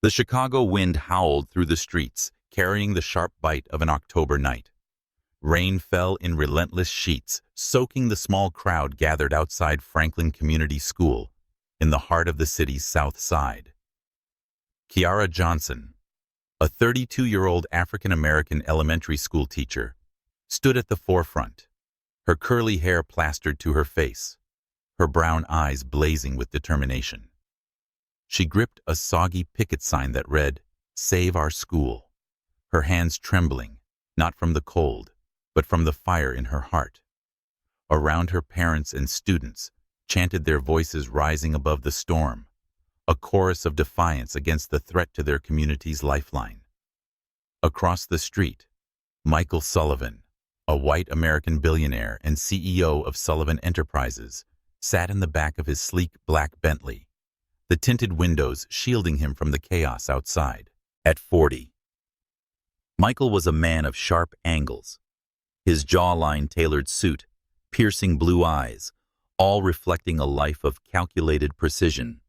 The Chicago wind howled through the streets, carrying the sharp bite of an October night. Rain fell in relentless sheets, soaking the small crowd gathered outside Franklin Community School, in the heart of the city's south side. Kiara Johnson, a 32-year-old African-American elementary school teacher, stood at the forefront, her curly hair plastered to her face, her brown eyes blazing with determination. She gripped a soggy picket sign that read, "Save our school," her hands trembling, not from the cold, but from the fire in her heart. Around her, parents and students chanted, their voices rising above the storm, a chorus of defiance against the threat to their community's lifeline. Across the street, Michael Sullivan, a white American billionaire and CEO of Sullivan Enterprises, sat in the back of his sleek black Bentley, the tinted windows shielding him from the chaos outside. At 40, Michael was a man of sharp angles, his jawline-tailored suit, piercing blue eyes, all reflecting a life of calculated precision.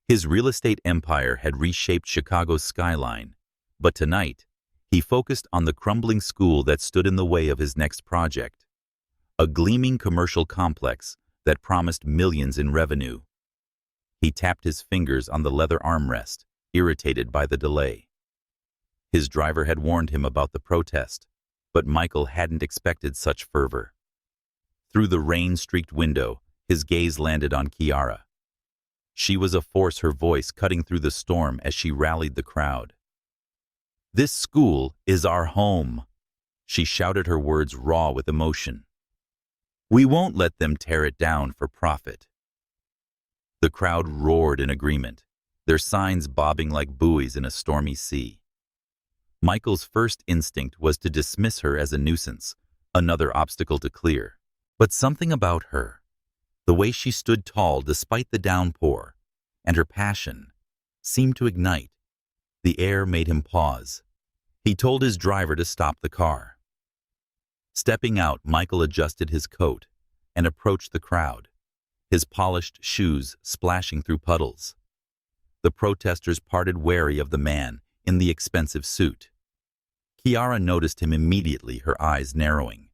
His real estate empire had reshaped Chicago's skyline, but tonight, he focused on the crumbling school that stood in the way of his next project, a gleaming commercial complex that promised millions in revenue. He tapped his fingers on the leather armrest, irritated by the delay. His driver had warned him about the protest, but Michael hadn't expected such fervor. Through the rain-streaked window, his gaze landed on Kiara. She was a force, her voice cutting through the storm as she rallied the crowd. "This school is our home," she shouted, her words raw with emotion. "We won't let them tear it down for profit." The crowd roared in agreement, their signs bobbing like buoys in a stormy sea. Michael's first instinct was to dismiss her as a nuisance, another obstacle to clear. But something about her, the way she stood tall despite the downpour, and her passion, seemed to ignite. The air made him pause. He told his driver to stop the car. Stepping out, Michael adjusted his coat and approached the crowd, his polished shoes splashing through puddles. The protesters parted wary of the man in the expensive suit. Kiara noticed him immediately, her eyes narrowing.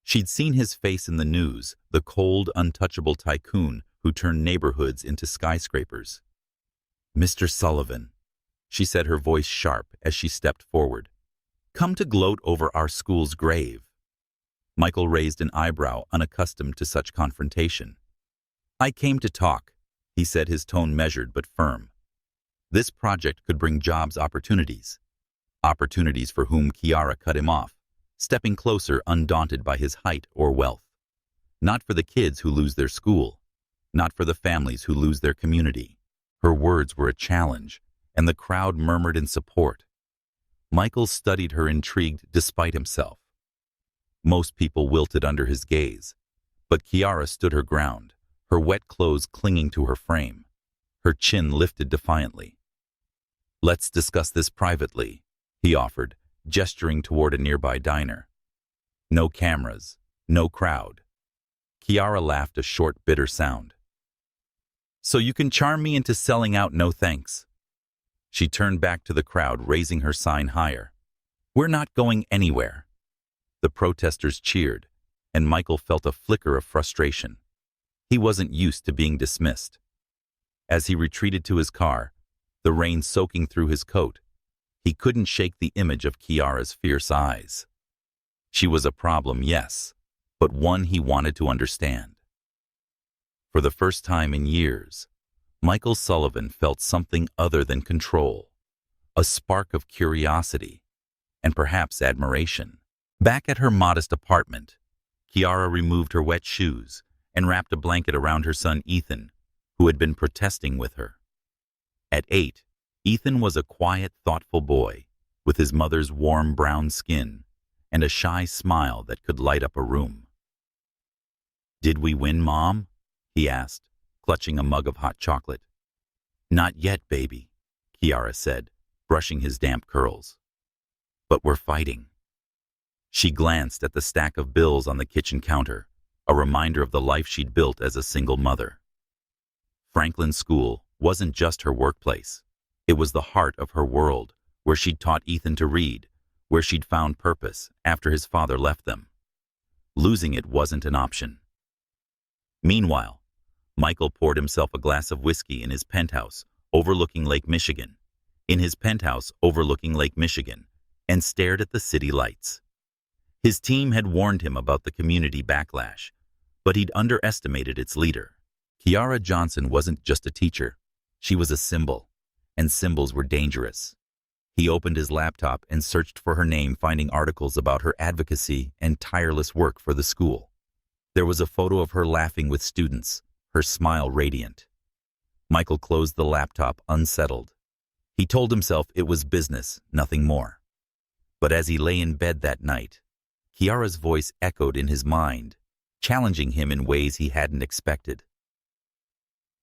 She'd seen his face in the news, the cold, untouchable tycoon who turned neighborhoods into skyscrapers. "Mr. Sullivan," she said, her voice sharp as she stepped forward, "come to gloat over our school's grave." Michael raised an eyebrow, unaccustomed to such confrontation. "I came to talk," he said, his tone measured but firm. This project could bring jobs opportunities for whom Kiara cut him off, stepping closer, undaunted by his height or wealth. Not for the kids who lose their school, not for the families who lose their community. Her words were a challenge, and the crowd murmured in support. Michael studied her, intrigued despite himself. Most people wilted under his gaze, but Kiara stood her ground, her wet clothes clinging to her frame, her chin lifted defiantly. "Let's discuss this privately," he offered, gesturing toward a nearby diner. "No cameras, no crowd." Kiara laughed, a short, bitter sound. "So you can charm me into selling out, no thanks." She turned back to the crowd, raising her sign higher. "We're not going anywhere." The protesters cheered, and Michael felt a flicker of frustration. He wasn't used to being dismissed. As he retreated to his car, the rain soaking through his coat, he couldn't shake the image of Kiara's fierce eyes. She was a problem, yes, but one he wanted to understand. For the first time in years, Michael Sullivan felt something other than control, a spark of curiosity, and perhaps admiration. Back at her modest apartment, Kiara removed her wet shoes and wrapped a blanket around her son Ethan, who had been protesting with her. At 8, Ethan was a quiet, thoughtful boy, with his mother's warm brown skin and a shy smile that could light up a room. "Did we win, Mom?" he asked, clutching a mug of hot chocolate. "Not yet, baby," Kiara said, brushing his damp curls. "But we're fighting." She glanced at the stack of bills on the kitchen counter, a reminder of the life she'd built as a single mother. Franklin School wasn't just her workplace. It was the heart of her world, where she'd taught Ethan to read, where she'd found purpose after his father left them. Losing it wasn't an option. Meanwhile, Michael poured himself a glass of whiskey in his penthouse overlooking Lake Michigan, and stared at the city lights. His team had warned him about the community backlash, but he'd underestimated its leader. Kiara Johnson wasn't just a teacher. She was a symbol, and symbols were dangerous. He opened his laptop and searched for her name, finding articles about her advocacy and tireless work for the school. There was a photo of her laughing with students, her smile radiant. Michael closed the laptop, unsettled. He told himself it was business, nothing more. But as he lay in bed that night, Kiara's voice echoed in his mind, challenging him in ways he hadn't expected.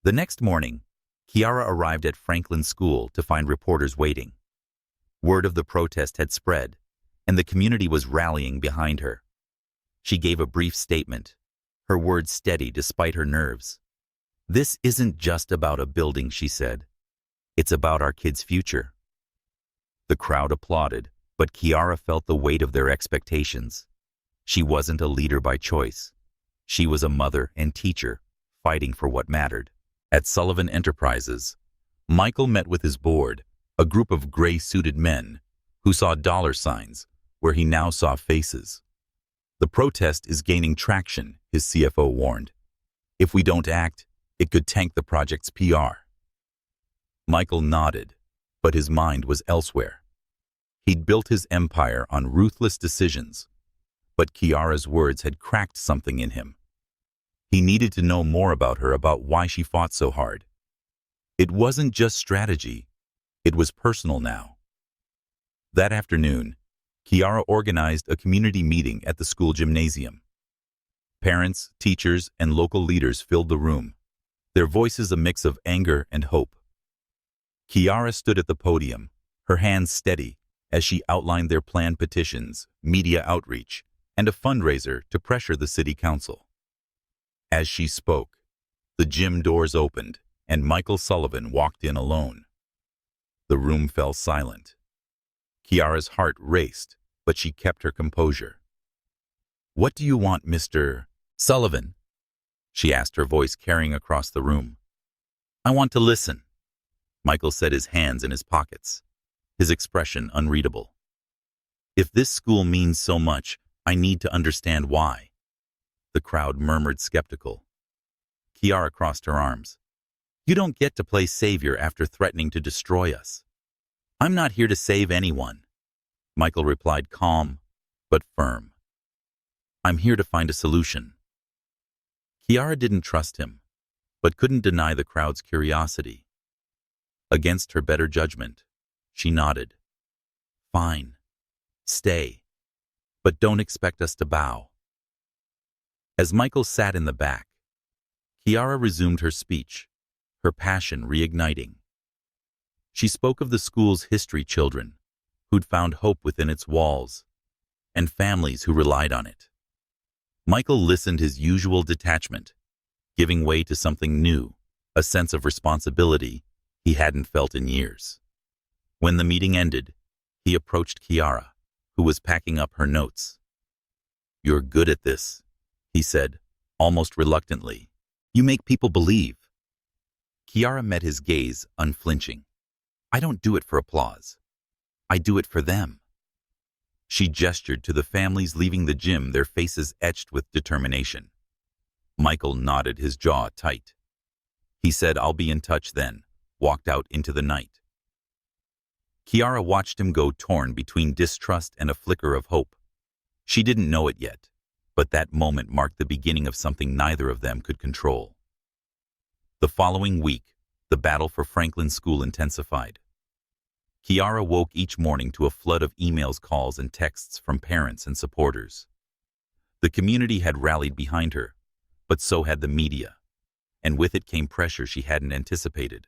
The next morning, Kiara arrived at Franklin School to find reporters waiting. Word of the protest had spread, and the community was rallying behind her. She gave a brief statement, her words steady despite her nerves. "This isn't just about a building," she said. "It's about our kids' future." The crowd applauded, but Kiara felt the weight of their expectations. She wasn't a leader by choice. She was a mother and teacher, fighting for what mattered. At Sullivan Enterprises, Michael met with his board, a group of gray-suited men who saw dollar signs where he now saw faces. "The protest is gaining traction," his CFO warned. "If we don't act, it could tank the project's PR." Michael nodded, but his mind was elsewhere. He'd built his empire on ruthless decisions, but Kiara's words had cracked something in him. He needed to know more about her, about why she fought so hard. It wasn't just strategy, it was personal now. That afternoon, Kiara organized a community meeting at the school gymnasium. Parents, teachers, and local leaders filled the room, their voices a mix of anger and hope. Kiara stood at the podium, her hands steady, as she outlined their planned petitions, media outreach, and a fundraiser to pressure the city council. As she spoke, the gym doors opened, and Michael Sullivan walked in alone. The room fell silent. Kiara's heart raced, but she kept her composure. "What do you want, Mr. Sullivan?" she asked, her voice carrying across the room. "I want to listen." Michael set his hands in his pockets, his expression unreadable. "If this school means so much, I need to understand why." The crowd murmured, skeptical. Kiara crossed her arms. "You don't get to play savior after threatening to destroy us." "I'm not here to save anyone," Michael replied, calm but firm. "I'm here to find a solution." Kiara didn't trust him, but couldn't deny the crowd's curiosity. Against her better judgment, she nodded. "Fine. Stay. But don't expect us to bow." As Michael sat in the back, Kiara resumed her speech, her passion reigniting. She spoke of the school's history, children who'd found hope within its walls, and families who relied on it. Michael listened, his usual detachment, giving way to something new, a sense of responsibility he hadn't felt in years. When the meeting ended, he approached Kiara, who was packing up her notes. "You're good at this," he said, almost reluctantly. "You make people believe." Kiara met his gaze, unflinching. "I don't do it for applause. I do it for them." She gestured to the families leaving the gym, their faces etched with determination. Michael nodded, his jaw tight. He said, "I'll be in touch," then walked out into the night. Kiara watched him go, torn between distrust and a flicker of hope. She didn't know it yet, but that moment marked the beginning of something neither of them could control. The following week, the battle for Franklin School intensified. Kiara woke each morning to a flood of emails, calls, and texts from parents and supporters. The community had rallied behind her, but so had the media, and with it came pressure she hadn't anticipated.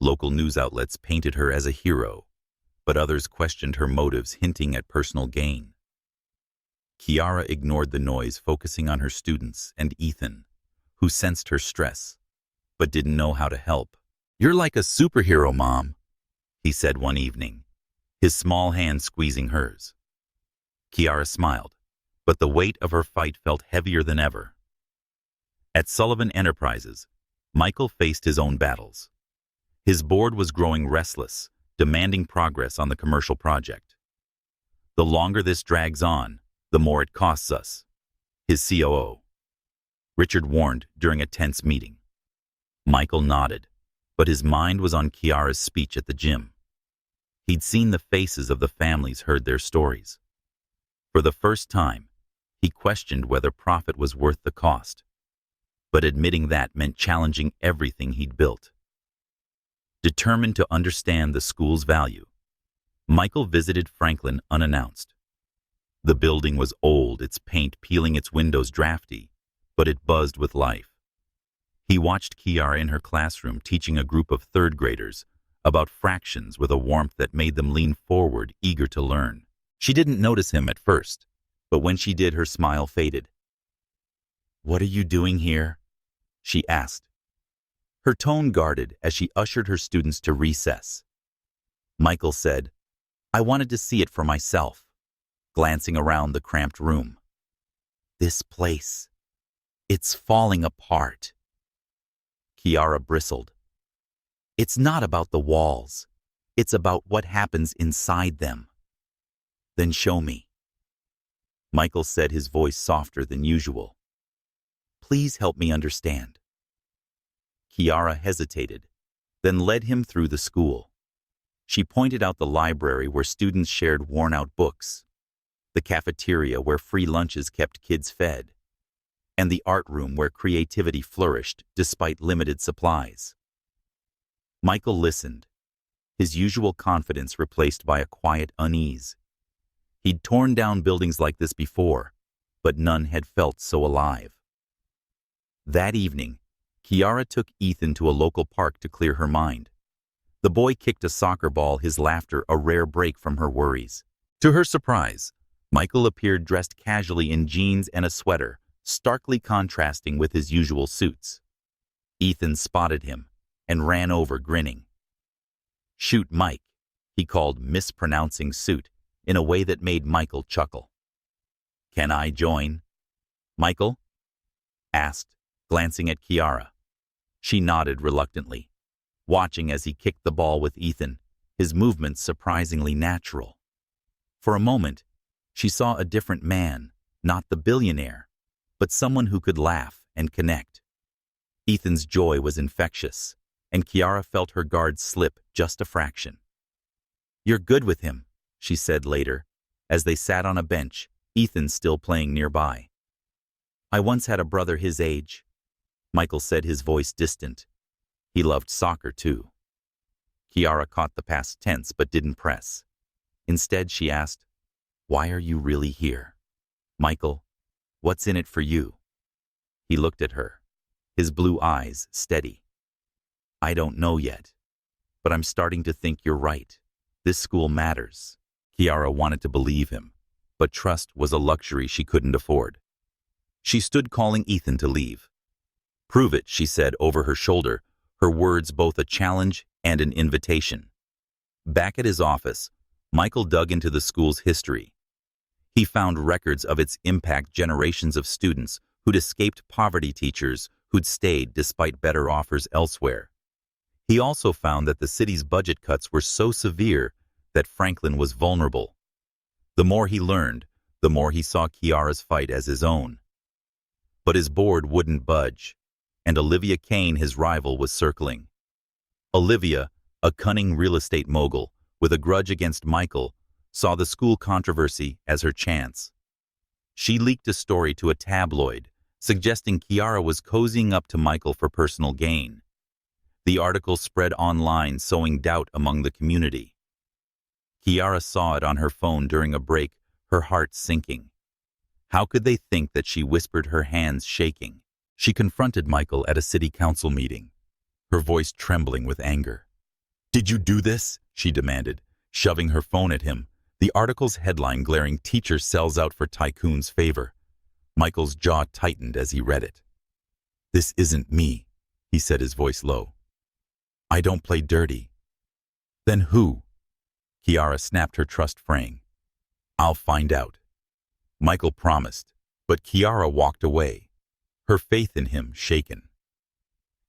Local news outlets painted her as a hero, but others questioned her motives, hinting at personal gain. Kiara ignored the noise, focusing on her students and Ethan, who sensed her stress, but didn't know how to help. "You're like a superhero, Mom," he said one evening, his small hand squeezing hers. Kiara smiled, but the weight of her fight felt heavier than ever. At Sullivan Enterprises, Michael faced his own battles. His board was growing restless, demanding progress on the commercial project. "The longer this drags on, the more it costs us," his COO, Richard, warned during a tense meeting. Michael nodded, but his mind was on Kiara's speech at the gym. He'd seen the faces of the families, heard their stories. For the first time, he questioned whether profit was worth the cost. But admitting that meant challenging everything he'd built. Determined to understand the school's value, Michael visited Franklin unannounced. The building was old, its paint peeling, its windows drafty, but it buzzed with life. He watched Kiara in her classroom teaching a group of third graders about fractions with a warmth that made them lean forward, eager to learn. She didn't notice him at first, but when she did, her smile faded. "What are you doing here?" she asked. Her tone guarded as she ushered her students to recess. Michael said, "I wanted to see it for myself," glancing around the cramped room. "This place, it's falling apart." Kiara bristled. "It's not about the walls. It's about what happens inside them." "Then show me," Michael said, his voice softer than usual. "Please help me understand." Kiara hesitated, then led him through the school. She pointed out the library where students shared worn-out books, the cafeteria where free lunches kept kids fed, and the art room where creativity flourished despite limited supplies. Michael listened, his usual confidence replaced by a quiet unease. He'd torn down buildings like this before, but none had felt so alive. That evening, Kiara took Ethan to a local park to clear her mind. The boy kicked a soccer ball, his laughter a rare break from her worries. To her surprise, Michael appeared dressed casually in jeans and a sweater, starkly contrasting with his usual suits. Ethan spotted him and ran over, grinning. "Shoot, Mike," he called, mispronouncing suit in a way that made Michael chuckle. "Can I join?" Michael asked, glancing at Kiara. She nodded reluctantly, watching as he kicked the ball with Ethan, his movements surprisingly natural. For a moment, she saw a different man, not the billionaire, but someone who could laugh and connect. Ethan's joy was infectious, and Kiara felt her guard slip just a fraction. "You're good with him," she said later, as they sat on a bench, Ethan still playing nearby. "I once had a brother his age," Michael said, his voice distant. "He loved soccer too." Kiara caught the past tense but didn't press. Instead, she asked, "Why are you really here? Michael, what's in it for you?" He looked at her, his blue eyes steady. "I don't know yet, but I'm starting to think you're right. This school matters." Kiara wanted to believe him, but trust was a luxury she couldn't afford. She stood calling Ethan to leave. "Prove it," she said over her shoulder, her words both a challenge and an invitation. Back at his office, Michael dug into the school's history. He found records of its impact, generations of students who'd escaped poverty, teachers who'd stayed despite better offers elsewhere. He also found that the city's budget cuts were so severe that Franklin was vulnerable. The more he learned, the more he saw Kiara's fight as his own. But his board wouldn't budge, and Olivia Kane, his rival, was circling. Olivia, a cunning real estate mogul with a grudge against Michael, saw the school controversy as her chance. She leaked a story to a tabloid, suggesting Kiara was cozying up to Michael for personal gain. The article spread online, sowing doubt among the community. Kiara saw it on her phone during a break, her heart sinking. How could they think that she whispered, her hands shaking? She confronted Michael at a city council meeting, her voice trembling with anger. "Did you do this?" she demanded, shoving her phone at him, the article's headline glaring, "Teacher sells out for tycoon's favor." Michael's jaw tightened as he read it. "This isn't me," he said, his voice low. I don't play dirty. Then who? Kiara snapped her trust fraying. I'll find out. Michael promised, but Kiara walked away, her faith in him shaken.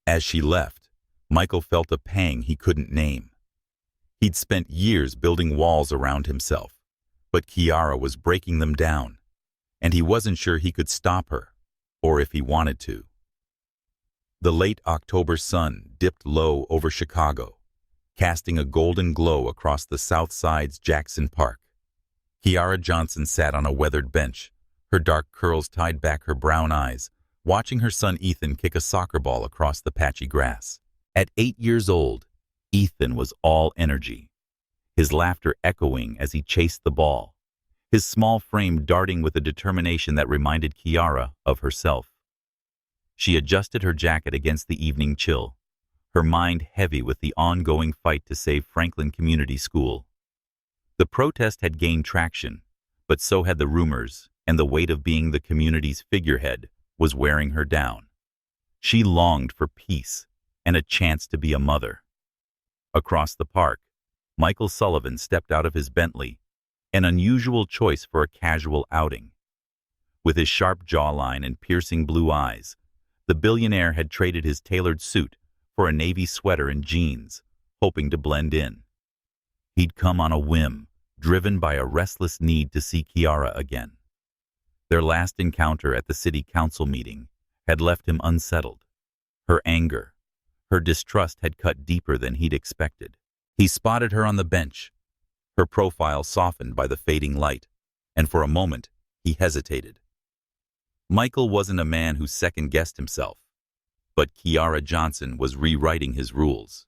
As she left, Michael felt a pang he couldn't name. He'd spent years building walls around himself, but Kiara was breaking them down, and he wasn't sure he could stop her, or if he wanted to. The late October sun dipped low over Chicago, casting a golden glow across the South Side's Jackson Park. Kiara Johnson sat on a weathered bench, her dark curls tied back her brown eyes, watching her son Ethan kick a soccer ball across the patchy grass. At 8 years old, Ethan was all energy, his laughter echoing as he chased the ball, his small frame darting with a determination that reminded Kiara of herself. She adjusted her jacket against the evening chill, her mind heavy with the ongoing fight to save Franklin Community School. The protest had gained traction, but so had the rumors, and the weight of being the community's figurehead was wearing her down. She longed for peace and a chance to be a mother. Across the park, Michael Sullivan stepped out of his Bentley, an unusual choice for a casual outing. With his sharp jawline and piercing blue eyes, the billionaire had traded his tailored suit for a navy sweater and jeans, hoping to blend in. He'd come on a whim, driven by a restless need to see Kiara again. Their last encounter at the city council meeting had left him unsettled. Her anger, her distrust had cut deeper than he'd expected. He spotted her on the bench, her profile softened by the fading light, and for a moment, he hesitated. Michael wasn't a man who second-guessed himself, but Kiara Johnson was rewriting his rules.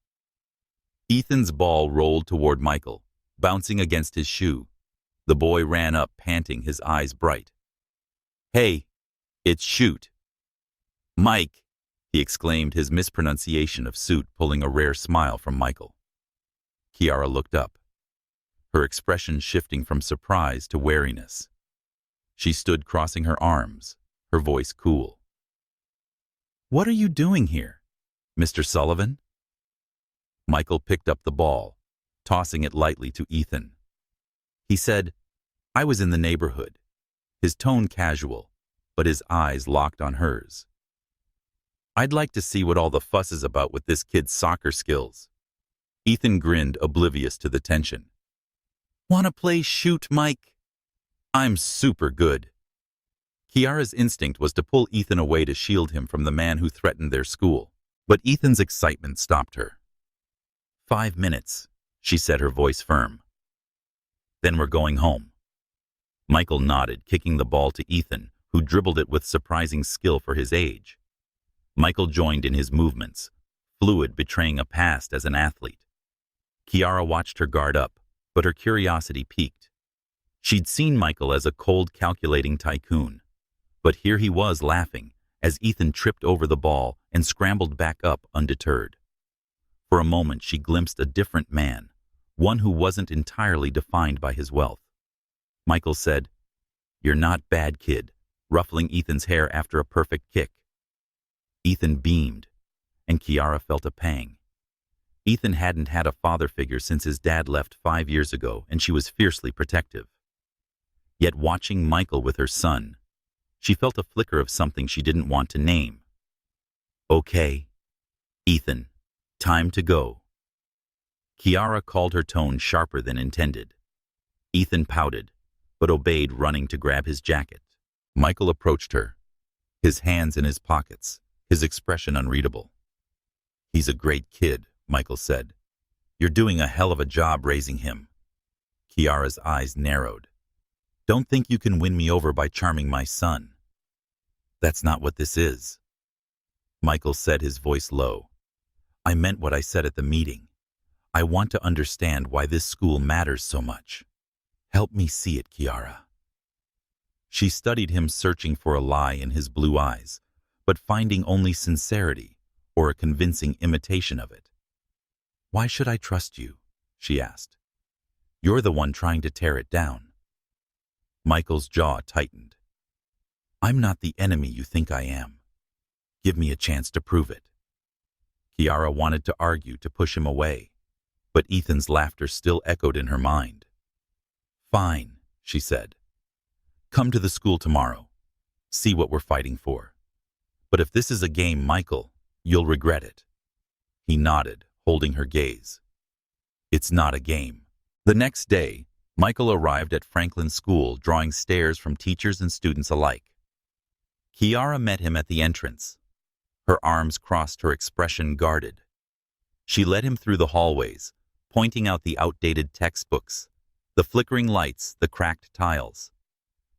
Ethan's ball rolled toward Michael, bouncing against his shoe. The boy ran up, panting, his eyes bright. "Hey, it's shoot." "Mike," he exclaimed, his mispronunciation of suit pulling a rare smile from Michael. Kiara looked up, her expression shifting from surprise to wariness. She stood crossing her arms, her voice cool. "What are you doing here, Mr. Sullivan?" Michael picked up the ball, tossing it lightly to Ethan. He said, "I was in the neighborhood," his tone casual, but his eyes locked on hers. "I'd like to see what all the fuss is about with this kid's soccer skills." Ethan grinned, oblivious to the tension. "Wanna play shoot, Mike? I'm super good." Kiara's instinct was to pull Ethan away to shield him from the man who threatened their school, but Ethan's excitement stopped her. "5 minutes, she said, her voice firm. "Then we're going home." Michael nodded, kicking the ball to Ethan, who dribbled it with surprising skill for his age. Michael joined in his movements, fluid, betraying a past as an athlete. Kiara watched her guard up, but her curiosity piqued. She'd seen Michael as a cold, calculating tycoon, but here he was laughing as Ethan tripped over the ball and scrambled back up undeterred. For a moment she glimpsed a different man, one who wasn't entirely defined by his wealth. Michael said, "You're not bad, kid," ruffling Ethan's hair after a perfect kick. Ethan beamed, and Kiara felt a pang. Ethan hadn't had a father figure since his dad left 5 years ago, and she was fiercely protective. Yet watching Michael with her son, she felt a flicker of something she didn't want to name. "Okay, Ethan, time to go." Kiara called, her tone sharper than intended. Ethan pouted, but obeyed, running to grab his jacket. Michael approached her, his hands in his pockets, his expression unreadable. "He's a great kid," Michael said. "You're doing a hell of a job raising him." Kiara's eyes narrowed. "Don't think you can win me over by charming my son. That's not what this is." Michael said, his voice low. "I meant what I said at the meeting. I want to understand why this school matters so much. Help me see it, Kiara." She studied him, searching for a lie in his blue eyes, but finding only sincerity or a convincing imitation of it. "Why should I trust you?" she asked. "You're the one trying to tear it down." Michael's jaw tightened. "I'm not the enemy you think I am. Give me a chance to prove it." Kiara wanted to argue to push him away, but Ethan's laughter still echoed in her mind. "Fine," she said. "Come to the school tomorrow. See what we're fighting for. But if this is a game, Michael, you'll regret it." He nodded, holding her gaze. "It's not a game." The next day, Michael arrived at Franklin's school, drawing stares from teachers and students alike. Kiara met him at the entrance. Her arms crossed, her expression guarded. She led him through the hallways, pointing out the outdated textbooks, the flickering lights, the cracked tiles.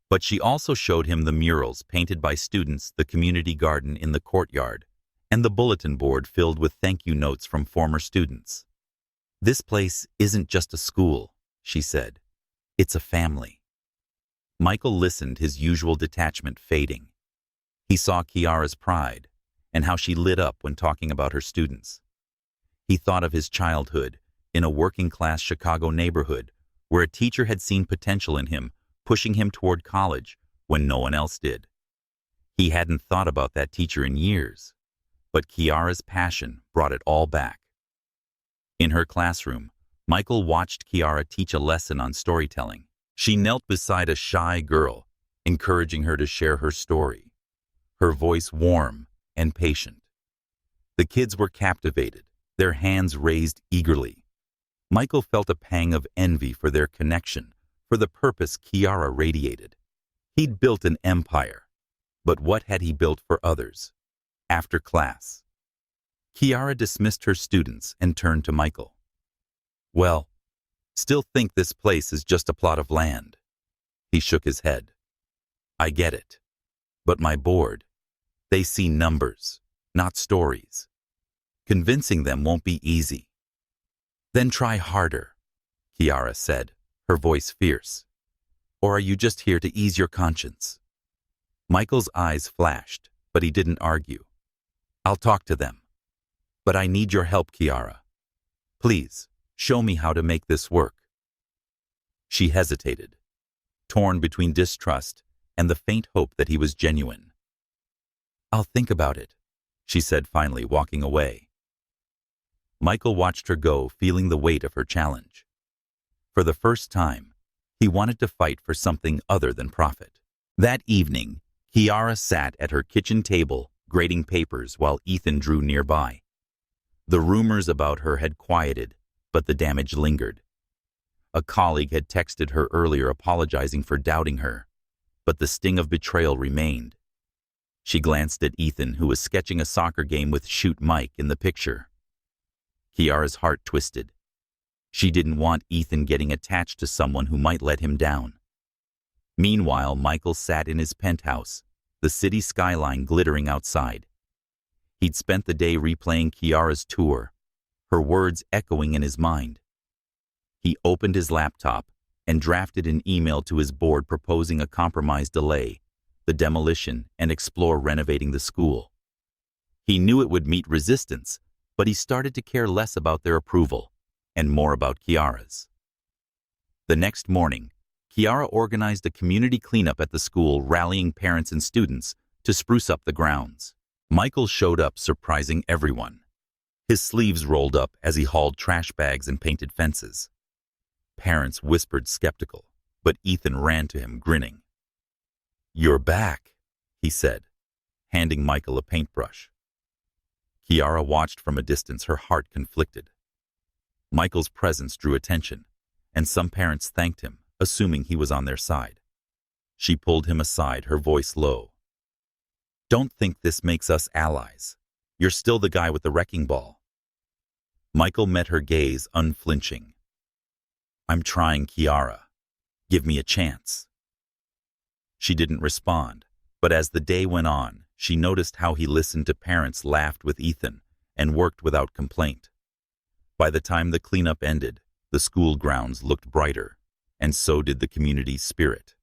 But she also showed him the murals painted by students, the community garden in the courtyard, and the bulletin board filled with thank you notes from former students. "This place isn't just a school," she said. "It's a family." Michael listened, his usual detachment fading. He saw Kiara's pride and how she lit up when talking about her students. He thought of his childhood in a working-class Chicago neighborhood where a teacher had seen potential in him, pushing him toward college when no one else did. He hadn't thought about that teacher in years, but Kiara's passion brought it all back. In her classroom, Michael watched Kiara teach a lesson on storytelling. She knelt beside a shy girl, encouraging her to share her story, her voice warm and patient. The kids were captivated, their hands raised eagerly. Michael felt a pang of envy for their connection, for the purpose Kiara radiated. He'd built an empire, but what had he built for others? After class, Kiara dismissed her students and turned to Michael. "Well, still think this place is just a plot of land." He shook his head. "I get it. But my board, they see numbers, not stories. Convincing them won't be easy." "Then try harder," Kiara said, her voice fierce. "Or are you just here to ease your conscience?" Michael's eyes flashed, but he didn't argue. "I'll talk to them. But I need your help, Kiara. Please, show me how to make this work." She hesitated, torn between distrust and the faint hope that he was genuine. "I'll think about it," she said finally, walking away. Michael watched her go, feeling the weight of her challenge. For the first time, he wanted to fight for something other than profit. That evening, Kiara sat at her kitchen table, grading papers while Ethan drew nearby. The rumors about her had quieted, but the damage lingered. A colleague had texted her earlier apologizing for doubting her, but the sting of betrayal remained. She glanced at Ethan, who was sketching a soccer game with Shoot Mike in the picture. Kiara's heart twisted. She didn't want Ethan getting attached to someone who might let him down. Meanwhile, Michael sat in his penthouse, the city skyline glittering outside. He'd spent the day replaying Kiara's tour, her words echoing in his mind. He opened his laptop and drafted an email to his board proposing a compromise: delay the demolition and explore renovating the school. He knew it would meet resistance, but he started to care less about their approval and more about Kiara's. The next morning, Kiara organized a community cleanup at the school, rallying parents and students to spruce up the grounds. Michael showed up, surprising everyone. His sleeves rolled up as he hauled trash bags and painted fences. Parents whispered skeptical, but Ethan ran to him, grinning. "You're back," he said, handing Michael a paintbrush. Kiara watched from a distance, her heart conflicted. Michael's presence drew attention, and some parents thanked him, assuming he was on their side. She pulled him aside, her voice low. "Don't think this makes us allies. You're still the guy with the wrecking ball." Michael met her gaze, unflinching. "I'm trying, Kiara. Give me a chance." She didn't respond, but as the day went on, she noticed how he listened to parents, laughed with Ethan, and worked without complaint. By the time the cleanup ended, the school grounds looked brighter, and so did the community's spirit.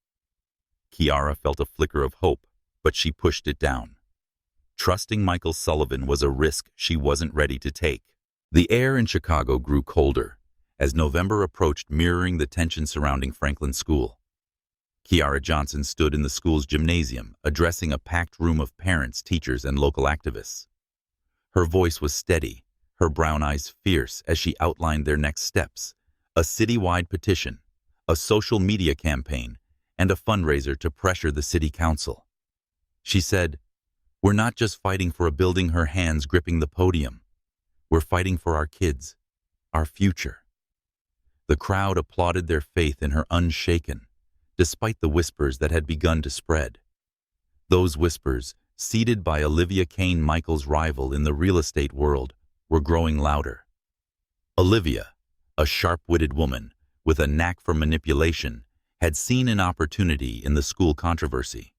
Kiara felt a flicker of hope, but she pushed it down. Trusting Michael Sullivan was a risk she wasn't ready to take. The air in Chicago grew colder as November approached, mirroring the tension surrounding Franklin School. Kiara Johnson stood in the school's gymnasium, addressing a packed room of parents, teachers, and local activists. Her voice was steady, her brown eyes fierce as she outlined their next steps: a citywide petition, a social media campaign, and a fundraiser to pressure the city council. She said, "We're not just fighting for a building," her hands gripping the podium. "We're fighting for our kids, our future." The crowd applauded their faith in her unshaken, despite the whispers that had begun to spread. Those whispers, seated by Olivia Kane, Michael's rival in the real estate world, were growing louder. Olivia, a sharp-witted woman with a knack for manipulation, had seen an opportunity in the school controversy.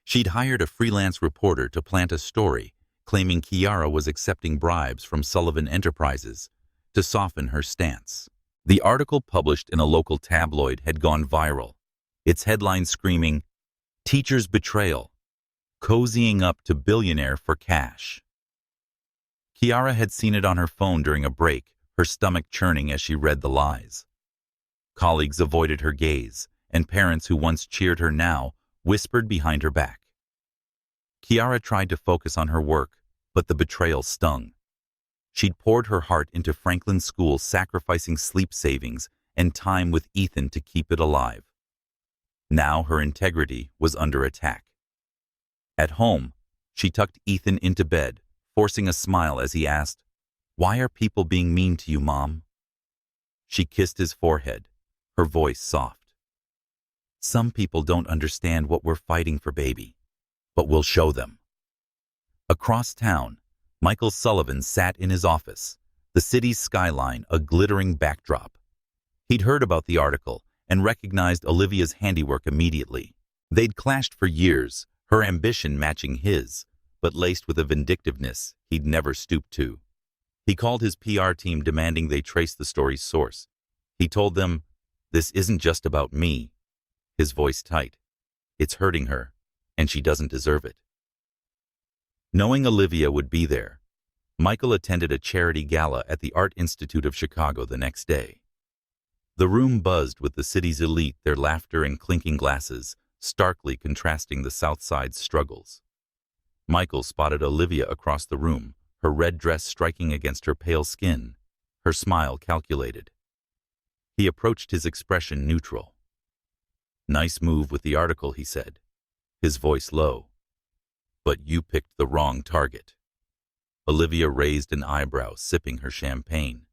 She'd hired a freelance reporter to plant a story claiming Kiara was accepting bribes from Sullivan Enterprises to soften her stance. The article, published in a local tabloid, had gone viral, its headline screaming, "Teacher's Betrayal, Cozying Up to Billionaire for Cash." Kiara had seen it on her phone during a break, her stomach churning as she read the lies. Colleagues avoided her gaze, and parents who once cheered her now whispered behind her back. Kiara tried to focus on her work, but the betrayal stung. She'd poured her heart into Franklin School, sacrificing sleep savings and time with Ethan to keep it alive. Now her integrity was under attack. At home, she tucked Ethan into bed, forcing a smile as he asked, "Why are people being mean to you, Mom?" She kissed his forehead, her voice soft. "Some people don't understand what we're fighting for, baby, but we'll show them." Across town, Michael Sullivan sat in his office, the city's skyline a glittering backdrop. He'd heard about the article and recognized Olivia's handiwork immediately. They'd clashed for years, her ambition matching his, but laced with a vindictiveness he'd never stooped to. He called his PR team, demanding they trace the story's source. He told them, "This isn't just about me," his voice tight. "It's hurting her, and she doesn't deserve it." Knowing Olivia would be there, Michael attended a charity gala at the Art Institute of Chicago the next day. The room buzzed with the city's elite, their laughter and clinking glasses starkly contrasting the South Side's struggles. Michael spotted Olivia across the room, her red dress striking against her pale skin, her smile calculated. He approached, his expression neutral. "Nice move with the article," he said, his voice low. "But you picked the wrong target." Olivia raised an eyebrow, sipping her champagne.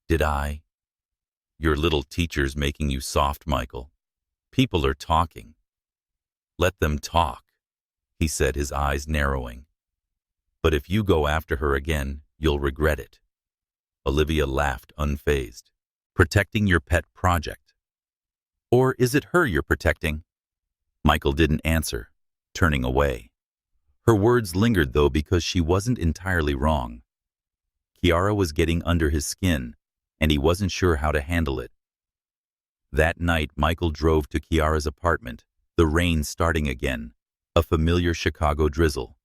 "Did I? Your little teacher's making you soft, Michael. People are talking." "Let them talk," he said, his eyes narrowing. "But if you go after her again, you'll regret it." Olivia laughed, unfazed. "Protecting your pet project. Or is it her you're protecting?" Michael didn't answer, turning away. Her words lingered, though, because she wasn't entirely wrong. Kiara was getting under his skin, and he wasn't sure how to handle it. That night, Michael drove to Kiara's apartment, the rain starting again, a familiar Chicago drizzle.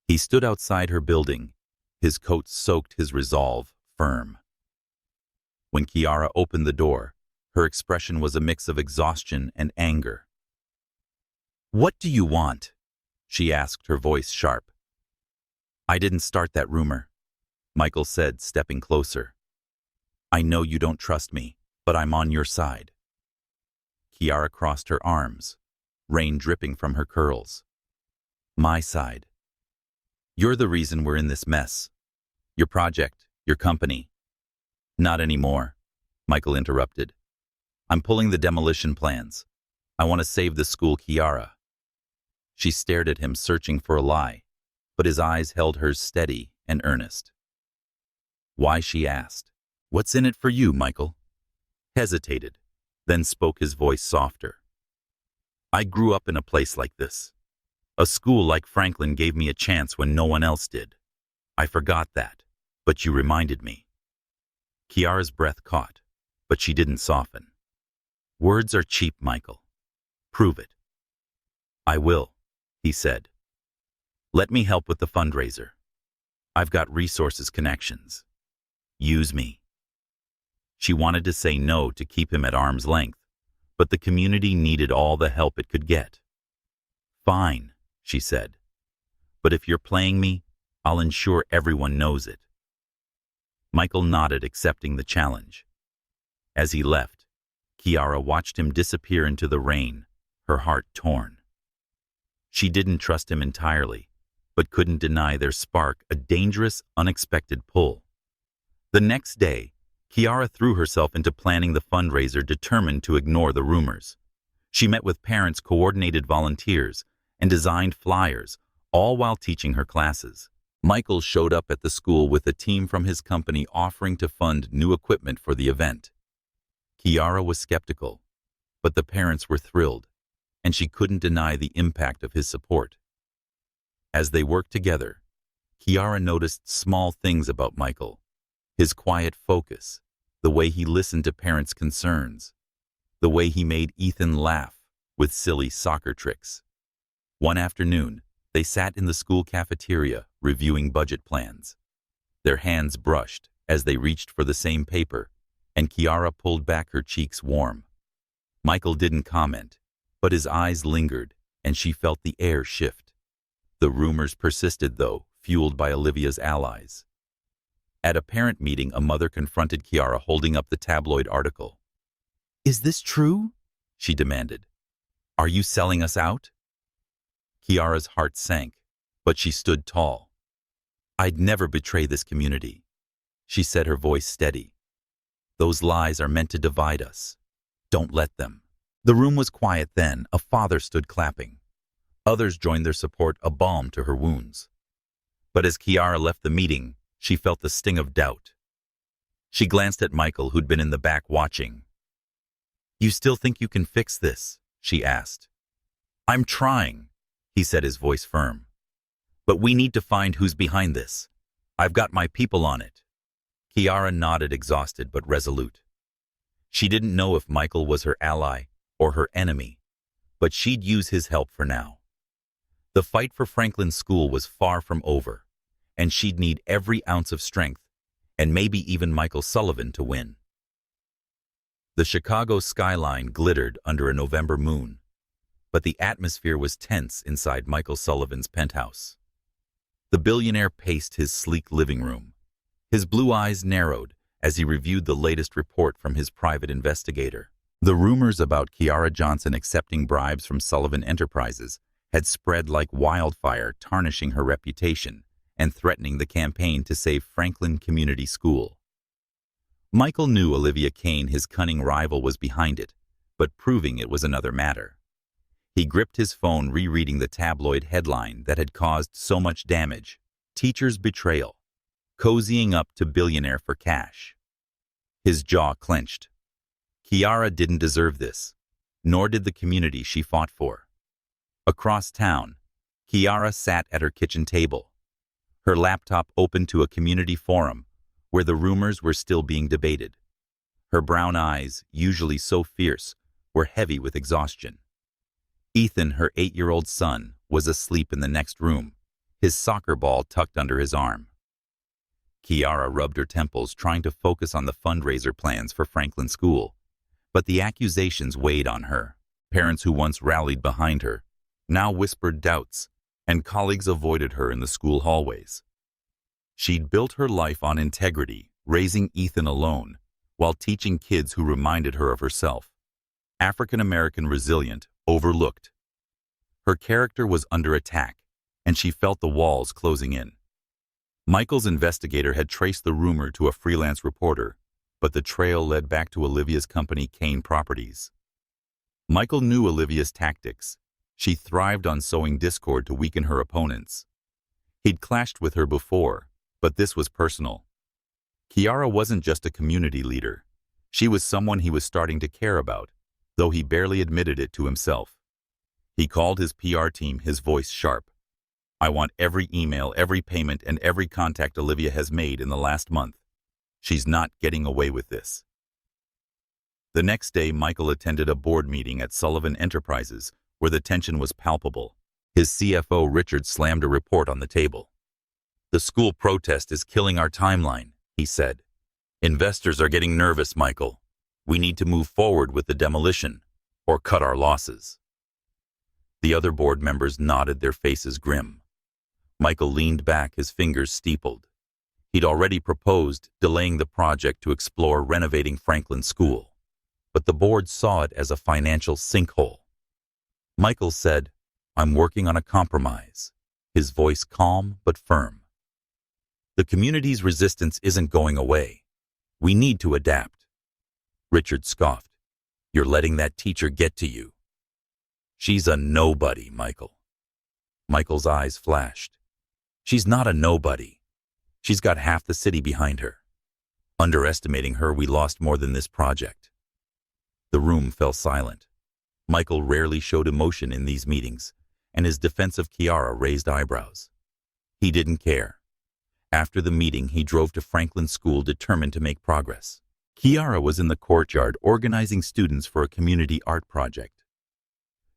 He stood outside her building, his coat soaked, his resolve firm. When Kiara opened the door, her expression was a mix of exhaustion and anger. "What do you want?" she asked, her voice sharp. "I didn't start that rumor," Michael said, stepping closer. "I know you don't trust me, but I'm on your side." Kiara crossed her arms, rain dripping from her curls. "My side. You're the reason we're in this mess. Your project, your company." "Not anymore," Michael interrupted. "I'm pulling the demolition plans. I want to save the school, Kiara." She stared at him, searching for a lie, but his eyes held hers steady and earnest. "Why?" she asked. "What's in it for you, Michael?" Hesitated, then spoke, his voice softer. "I grew up in a place like this. A school like Franklin gave me a chance when no one else did. I forgot that, but you reminded me." Kiara's breath caught, but she didn't soften. "Words are cheap, Michael. Prove it." "I will," he said. "Let me help with the fundraiser. I've got resources, connections. Use me." She wanted to say no to keep him at arm's length, but the community needed all the help it could get. "Fine," she said. "But if you're playing me, I'll ensure everyone knows it." Michael nodded, accepting the challenge. As he left, Kiara watched him disappear into the rain, her heart torn. She didn't trust him entirely, but couldn't deny their spark a dangerous, unexpected pull. The next day, Kiara threw herself into planning the fundraiser, determined to ignore the rumors. She met with parents, coordinated volunteers, and designed flyers, all while teaching her classes. Michael showed up at the school with a team from his company offering to fund new equipment for the event. Kiara was skeptical, but the parents were thrilled, and she couldn't deny the impact of his support. As they worked together, Kiara noticed small things about Michael: his quiet focus, the way he listened to parents' concerns, the way he made Ethan laugh with silly soccer tricks. One afternoon, they sat in the school cafeteria reviewing budget plans. Their hands brushed as they reached for the same paper, and Kiara pulled back, her cheeks warm. Michael didn't comment, but his eyes lingered, and she felt the air shift. The rumors persisted, though, fueled by Olivia's allies. At a parent meeting, a mother confronted Kiara, holding up the tabloid article. "Is this true?" she demanded. "Are you selling us out?" Kiara's heart sank, but she stood tall. "I'd never betray this community," she said, her voice steady. "Those lies are meant to divide us. Don't let them." The room was quiet then. A father stood clapping. Others joined their support, a balm to her wounds. But as Kiara left the meeting, she felt the sting of doubt. She glanced at Michael, who'd been in the back watching. "You still think you can fix this?" she asked. "I'm trying," he said, his voice firm. "But we need to find who's behind this. I've got my people on it." Kiara nodded, exhausted but resolute. She didn't know if Michael was her ally or her enemy, but she'd use his help for now. The fight for Franklin's school was far from over, and she'd need every ounce of strength, and maybe even Michael Sullivan, to win. The Chicago skyline glittered under a November moon, but the atmosphere was tense inside Michael Sullivan's penthouse. The billionaire paced his sleek living room. His blue eyes narrowed as he reviewed the latest report from his private investigator. The rumors about Kiara Johnson accepting bribes from Sullivan Enterprises had spread like wildfire, tarnishing her reputation and threatening the campaign to save Franklin Community School. Michael knew Olivia Kane, his cunning rival, was behind it, but proving it was another matter. He gripped his phone, rereading the tabloid headline that had caused so much damage: "Teacher's Betrayal, Cozying Up to Billionaire for Cash." His jaw clenched. Kiara didn't deserve this, nor did the community she fought for. Across town, Kiara sat at her kitchen table, her laptop open to a community forum where the rumors were still being debated. Her brown eyes, usually so fierce, were heavy with exhaustion. Ethan, her 8-year-old son, was asleep in the next room, his soccer ball tucked under his arm. Kiara rubbed her temples, trying to focus on the fundraiser plans for Franklin School. But the accusations weighed on her. Parents who once rallied behind her now whispered doubts, and colleagues avoided her in the school hallways. She'd built her life on integrity, raising Ethan alone, while teaching kids who reminded her of herself. African-American, resilient, overlooked. Her character was under attack, and she felt the walls closing in. Michael's investigator had traced the rumor to a freelance reporter, but the trail led back to Olivia's company, Kane Properties. Michael knew Olivia's tactics. She thrived on sowing discord to weaken her opponents. He'd clashed with her before, but this was personal. Kiara wasn't just a community leader. She was someone he was starting to care about, though he barely admitted it to himself. He called his PR team, his voice sharp. "I want every email, every payment, and every contact Olivia has made in the last month. She's not getting away with this." The next day, Michael attended a board meeting at Sullivan Enterprises where the tension was palpable. His CFO, Richard, slammed a report on the table. "The school protest is killing our timeline," he said. "Investors are getting nervous, Michael. We need to move forward with the demolition or cut our losses." The other board members nodded, their faces grim. Michael leaned back, his fingers steepled. He'd already proposed delaying the project to explore renovating Franklin School, but the board saw it as a financial sinkhole. Michael said, "I'm working on a compromise," his voice calm but firm. "The community's resistance isn't going away. We need to adapt." Richard scoffed. "You're letting that teacher get to you." "She's a nobody, Michael." Michael's eyes flashed. "She's not a nobody. She's got half the city behind her. Underestimating her, we lost more than this project." The room fell silent. Michael rarely showed emotion in these meetings, and his defense of Kiara raised eyebrows. He didn't care. After the meeting, he drove to Franklin School determined to make progress. Kiara was in the courtyard organizing students for a community art project.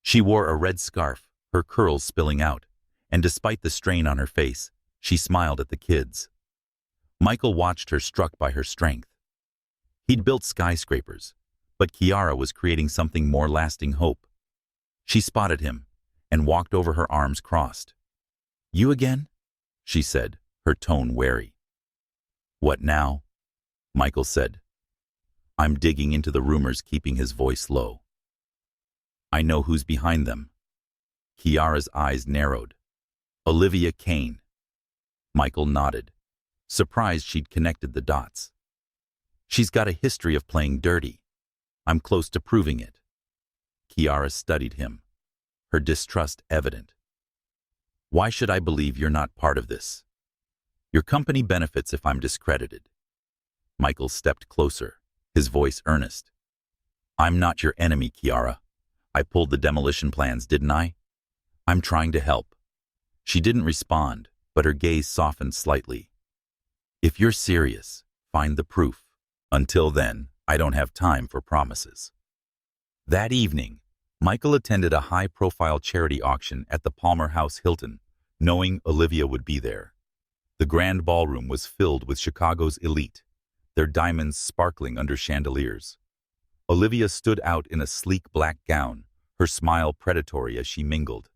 She wore a red scarf, her curls spilling out, and despite the strain on her face, she smiled at the kids. Michael watched her, struck by her strength. He'd built skyscrapers, but Kiara was creating something more lasting: hope. She spotted him and walked over, her arms crossed. "You again?" she said, her tone wary. "What now?" Michael said. "I'm digging into the rumors," keeping his voice low. "I know who's behind them." Kiara's eyes narrowed. "Olivia Kane." Michael nodded, surprised she'd connected the dots. "She's got a history of playing dirty. I'm close to proving it." Kiara studied him, her distrust evident. "Why should I believe you're not part of this? Your company benefits if I'm discredited." Michael stepped closer, his voice earnest. "I'm not your enemy, Kiara. I pulled the demolition plans, didn't I? I'm trying to help." She didn't respond, but her gaze softened slightly. "If you're serious, find the proof. Until then, I don't have time for promises." That evening, Michael attended a high-profile charity auction at the Palmer House Hilton, knowing Olivia would be there. The grand ballroom was filled with Chicago's elite, their diamonds sparkling under chandeliers. Olivia stood out in a sleek black gown, her smile predatory as she mingled.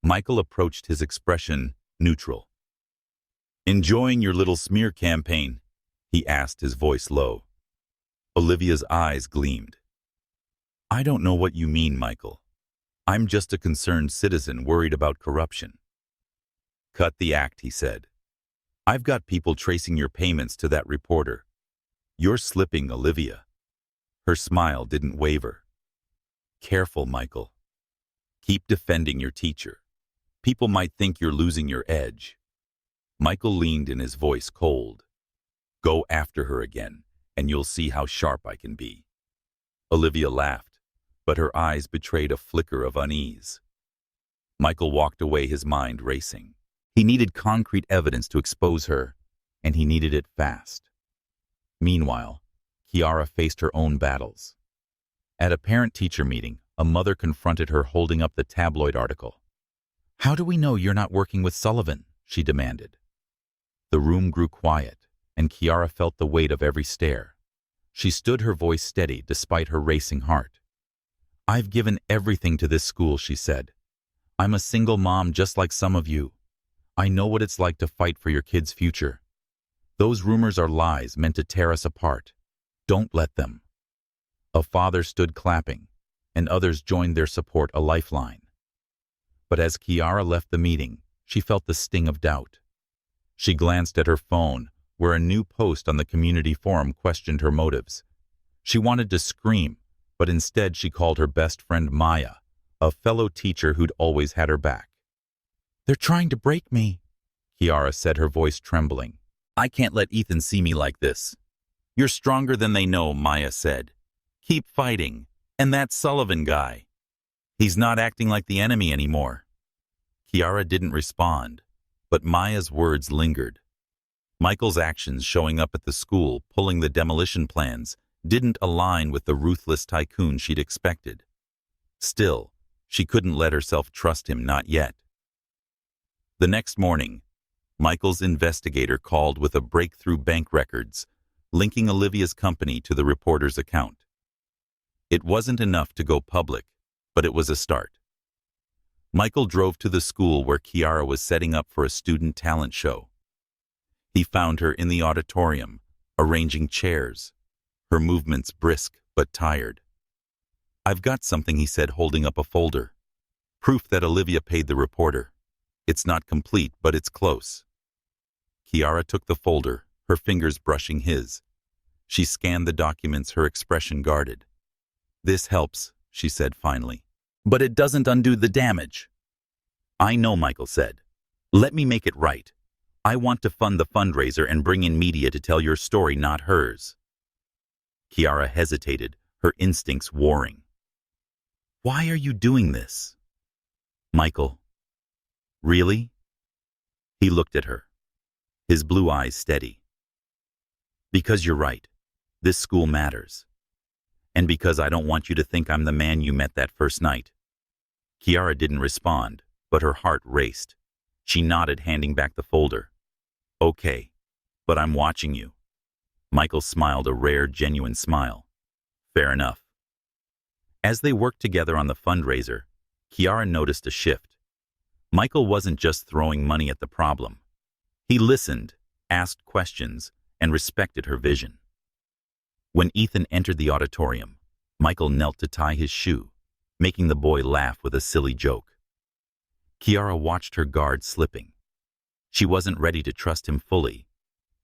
Michael approached, his expression neutral. "Enjoying your little smear campaign?" he asked, his voice low. Olivia's eyes gleamed. "I don't know what you mean, Michael. I'm just a concerned citizen worried about corruption." "Cut the act," he said. "I've got people tracing your payments to that reporter. You're slipping, Olivia." Her smile didn't waver. "Careful, Michael. Keep defending your teacher. People might think you're losing your edge." Michael leaned in, his voice cold. "Go after her again, and you'll see how sharp I can be." Olivia laughed, but her eyes betrayed a flicker of unease. Michael walked away, his mind racing. He needed concrete evidence to expose her, and he needed it fast. Meanwhile, Kiara faced her own battles. At a parent-teacher meeting, a mother confronted her holding up the tabloid article. "How do we know you're not working with Sullivan?" she demanded. The room grew quiet, and Kiara felt the weight of every stare. She stood, her voice steady despite her racing heart. "I've given everything to this school," she said. "I'm a single mom just like some of you. I know what it's like to fight for your kids' future. Those rumors are lies meant to tear us apart. Don't let them." A father stood clapping, and others joined their support, a lifeline. But as Kiara left the meeting, she felt the sting of doubt. She glanced at her phone, where a new post on the community forum questioned her motives. She wanted to scream, but instead she called her best friend Maya, a fellow teacher who'd always had her back. "They're trying to break me," Kiara said, her voice trembling. "I can't let Ethan see me like this." "You're stronger than they know," Maya said. "Keep fighting. And that Sullivan guy. He's not acting like the enemy anymore." Kiara didn't respond, but Maya's words lingered. Michael's actions, showing up at the school, pulling the demolition plans, didn't align with the ruthless tycoon she'd expected. Still, she couldn't let herself trust him, not yet. The next morning, Michael's investigator called with a breakthrough: bank records, linking Olivia's company to the reporter's account. It wasn't enough to go public, but it was a start. Michael drove to the school where Kiara was setting up for a student talent show. He found her in the auditorium, arranging chairs, her movements brisk but tired. "I've got something," he said, holding up a folder. "Proof that Olivia paid the reporter. It's not complete, but it's close." Kiara took the folder, her fingers brushing his. She scanned the documents, her expression guarded. "This helps," she said finally. "But it doesn't undo the damage." "I know," Michael said. "Let me make it right. I want to fund the fundraiser and bring in media to tell your story, not hers." Kiara hesitated, her instincts warring. "Why are you doing this?" "Michael." "Really?" He looked at her, his blue eyes steady. "Because you're right. This school matters. And because I don't want you to think I'm the man you met that first night." Kiara didn't respond, but her heart raced. She nodded, handing back the folder. "Okay, but I'm watching you." Michael smiled, a rare, genuine smile. "Fair enough." As they worked together on the fundraiser, Kiara noticed a shift. Michael wasn't just throwing money at the problem. He listened, asked questions, and respected her vision. When Ethan entered the auditorium, Michael knelt to tie his shoe, making the boy laugh with a silly joke. Kiara watched her guard slipping. She wasn't ready to trust him fully,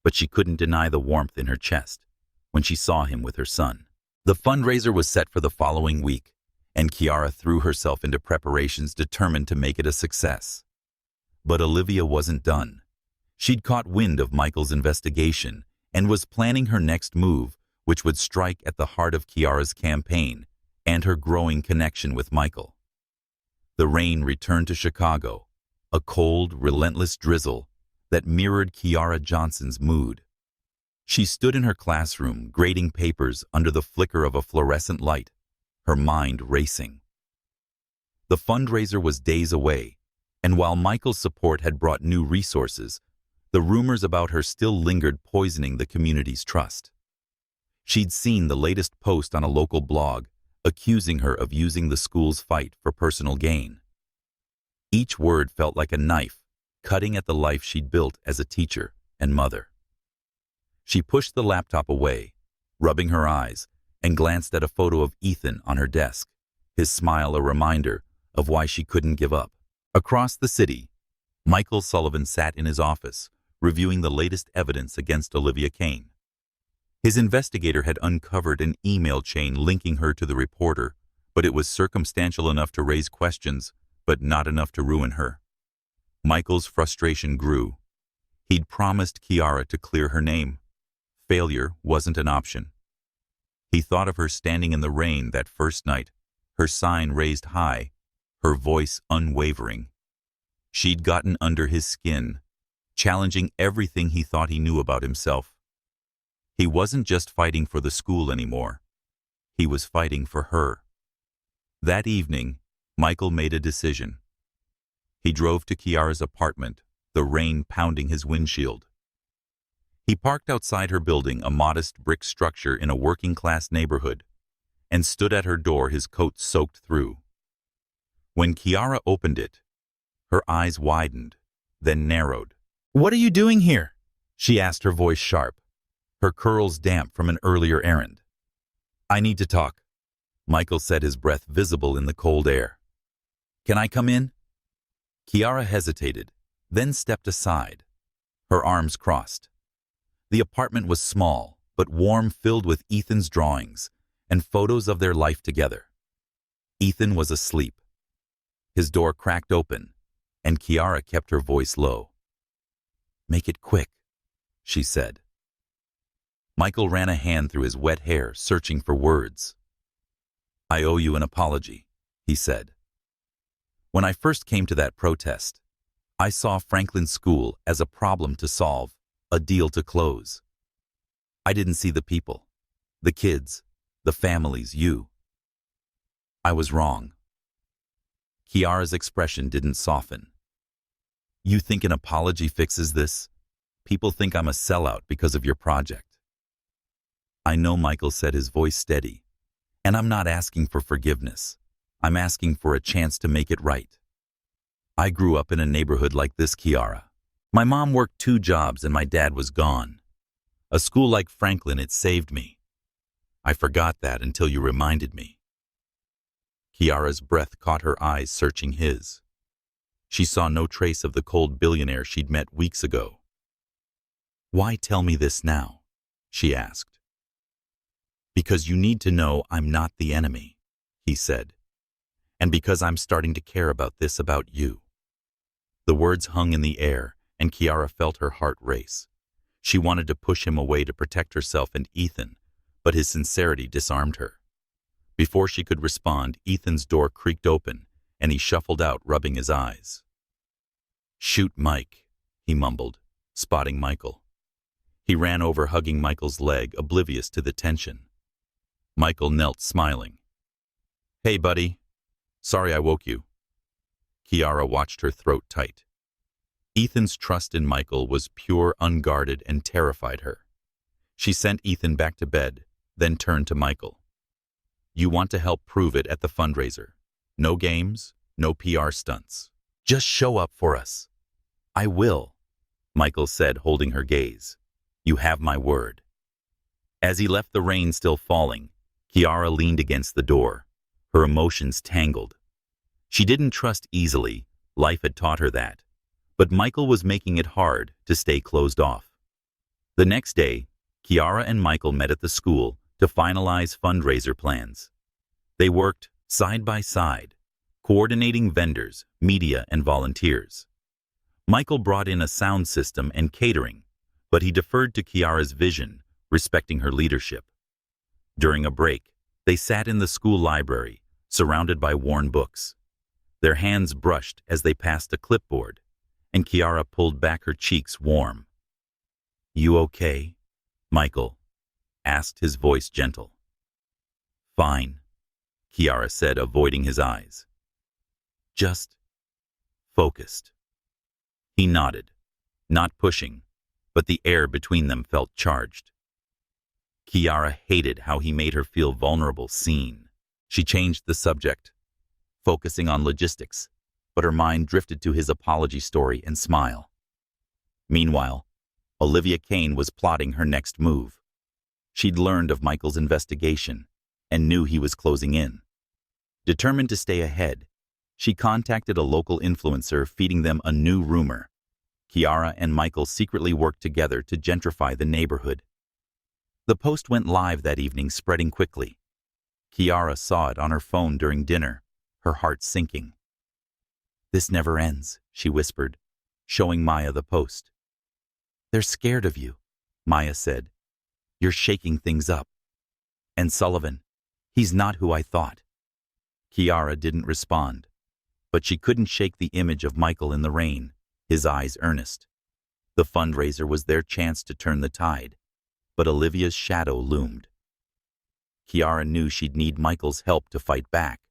but she couldn't deny the warmth in her chest when she saw him with her son. The fundraiser was set for the following week, and Kiara threw herself into preparations, determined to make it a success. But Olivia wasn't done. She'd caught wind of Michael's investigation and was planning her next move, which would strike at the heart of Kiara's campaign and her growing connection with Michael. The rain returned to Chicago, a cold, relentless drizzle that mirrored Kiara Johnson's mood. She stood in her classroom, grading papers under the flicker of a fluorescent light, her mind racing. The fundraiser was days away, and while Michael's support had brought new resources, the rumors about her still lingered, poisoning the community's trust. She'd seen the latest post on a local blog, accusing her of using the school's fight for personal gain. Each word felt like a knife, cutting at the life she'd built as a teacher and mother. She pushed the laptop away, rubbing her eyes, and glanced at a photo of Ethan on her desk, his smile a reminder of why she couldn't give up. Across the city, Michael Sullivan sat in his office, reviewing the latest evidence against Olivia Kane. His investigator had uncovered an email chain linking her to the reporter, but it was circumstantial enough to raise questions, but not enough to ruin her. Michael's frustration grew. He'd promised Kiara to clear her name. Failure wasn't an option. He thought of her standing in the rain that first night, her sign raised high, her voice unwavering. She'd gotten under his skin, challenging everything he thought he knew about himself. He wasn't just fighting for the school anymore. He was fighting for her. That evening, Michael made a decision. He drove to Kiara's apartment, the rain pounding his windshield. He parked outside her building, a modest brick structure in a working-class neighborhood, and stood at her door, his coat soaked through. When Kiara opened it, her eyes widened, then narrowed. "What are you doing here?" she asked, her voice sharp, her curls damp from an earlier errand. "I need to talk," Michael said, his breath visible in the cold air. "Can I come in?" Kiara hesitated, then stepped aside, her arms crossed. The apartment was small, but warm, filled with Ethan's drawings and photos of their life together. Ethan was asleep. His door cracked open, and Kiara kept her voice low. "Make it quick," she said. Michael ran a hand through his wet hair, searching for words. "I owe you an apology," he said. "When I first came to that protest, I saw Franklin School as a problem to solve, a deal to close. I didn't see the people, the kids, the families, you. I was wrong." Kiara's expression didn't soften. "You think an apology fixes this? People think I'm a sellout because of your project." "I know," Michael said, his voice steady, "and I'm not asking for forgiveness. I'm asking for a chance to make it right. I grew up in a neighborhood like this, Kiara. My mom worked 2 jobs and my dad was gone. A school like Franklin, it saved me. I forgot that until you reminded me. Kiara's breath caught her eyes searching his. She saw no trace of the cold billionaire she'd met weeks ago. Why tell me this now? She asked. Because you need to know I'm not the enemy, he said. And because I'm starting to care about this about you. The words hung in the air, and Kiara felt her heart race. She wanted to push him away to protect herself and Ethan, but his sincerity disarmed her. Before she could respond, Ethan's door creaked open, and he shuffled out, rubbing his eyes. "Shoot Mike," he mumbled, spotting Michael. He ran over, hugging Michael's leg, oblivious to the tension. Michael knelt, smiling. "Hey, buddy. Sorry I woke you." Kiara watched her throat tight. Ethan's trust in Michael was pure, unguarded, and terrified her. She sent Ethan back to bed, then turned to Michael. "You want to help prove it at the fundraiser. No games, no PR stunts. Just show up for us." "I will," Michael said, holding her gaze. "You have my word." As he left, the rain still falling, Kiara leaned against the door, her emotions tangled. She didn't trust easily, life had taught her that, but Michael was making it hard to stay closed off. The next day, Kiara and Michael met at the school to finalize fundraiser plans. They worked side by side, coordinating vendors, media, and volunteers. Michael brought in a sound system and catering, but he deferred to Kiara's vision, respecting her leadership. During a break, they sat in the school library, surrounded by worn books. Their hands brushed as they passed a clipboard, and Kiara pulled back, her cheeks warm. "You okay?" Michael asked, his voice gentle. "Fine," Kiara said, avoiding his eyes. "Just focused." He nodded, not pushing, but the air between them felt charged. Kiara hated how he made her feel vulnerable, seen. She changed the subject, focusing on logistics, but her mind drifted to his apology story and smile. Meanwhile, Olivia Kane was plotting her next move. She'd learned of Michael's investigation and knew he was closing in. Determined to stay ahead, she contacted a local influencer, feeding them a new rumor. Kiara and Michael secretly worked together to gentrify the neighborhood. The post went live that evening, spreading quickly. Kiara saw it on her phone during dinner, her heart sinking. "This never ends," she whispered, showing Maya the post. "They're scared of you," Maya said. "You're shaking things up. And Sullivan, he's not who I thought." Kiara didn't respond, but she couldn't shake the image of Michael in the rain, his eyes earnest. The fundraiser was their chance to turn the tide, but Olivia's shadow loomed. Kiara knew she'd need Michael's help to fight back,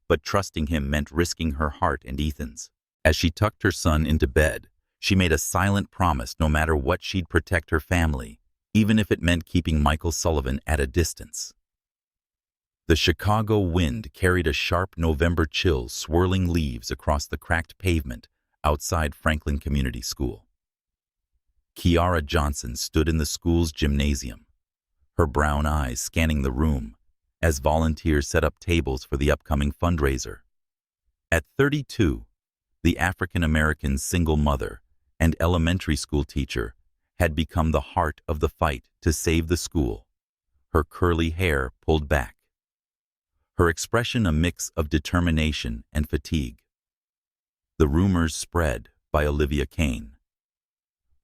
but trusting him meant risking her heart and Ethan's. As she tucked her son into bed, she made a silent promise no matter what, she'd protect her family, even if it meant keeping Michael Sullivan at a distance. The Chicago wind carried a sharp November chill, swirling leaves across the cracked pavement outside Franklin Community School. Kiara Johnson stood in the school's gymnasium, her brown eyes scanning the room as volunteers set up tables for the upcoming fundraiser. At 32, the African-American single mother and elementary school teacher had become the heart of the fight to save the school, her curly hair pulled back, her expression a mix of determination and fatigue. The rumors spread by Olivia Kane.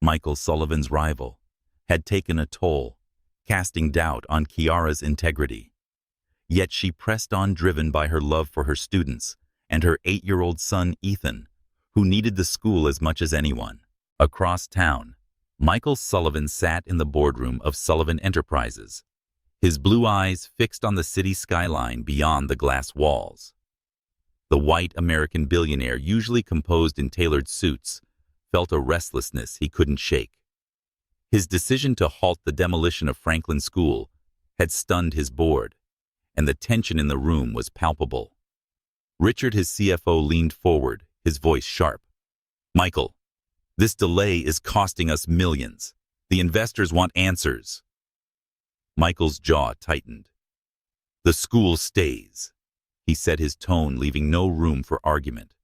Michael Sullivan's rival had taken a toll, casting doubt on Kiara's integrity. Yet she pressed on, driven by her love for her students and her 8-year-old son Ethan, who needed the school as much as anyone. Across town, Michael Sullivan sat in the boardroom of Sullivan Enterprises, his blue eyes fixed on the city skyline beyond the glass walls. The white American billionaire, usually composed in tailored suits, felt a restlessness he couldn't shake. His decision to halt the demolition of Franklin School had stunned his board, and the tension in the room was palpable. Richard, his CFO, leaned forward, his voice sharp. "Michael, This delay is costing us millions. The investors want answers. Michael's jaw tightened. The school stays. He set his tone, leaving no room for argument.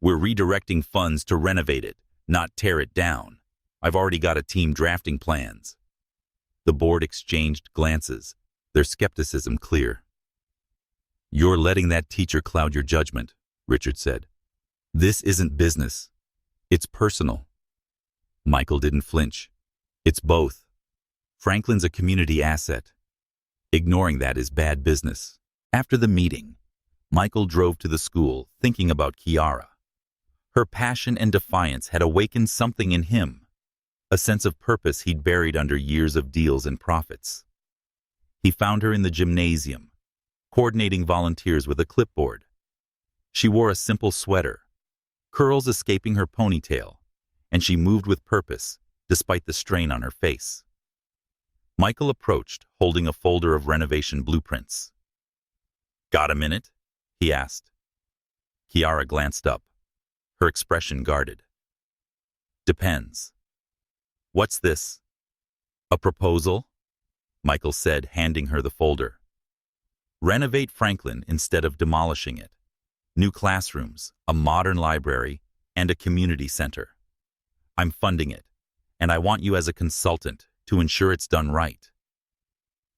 We're redirecting funds to renovate it, not tear it down. I've already got a team drafting plans. The board exchanged glances, their skepticism clear. You're letting that teacher cloud your judgment, Richard said. This isn't business. It's personal. Michael didn't flinch. It's both. Franklin's a community asset. Ignoring that is bad business. After the meeting, Michael drove to the school thinking about Kiara. Her passion and defiance had awakened something in him, a sense of purpose he'd buried under years of deals and profits. He found her in the gymnasium, coordinating volunteers with a clipboard. She wore a simple sweater, curls escaping her ponytail, and she moved with purpose, despite the strain on her face. Michael approached, holding a folder of renovation blueprints. Got a minute? He asked. Kiara glanced up, her expression guarded. Depends. What's this? A proposal? Michael said, handing her the folder. Renovate Franklin instead of demolishing it. New classrooms, a modern library, and a community center. I'm funding it, and I want you as a consultant to ensure it's done right.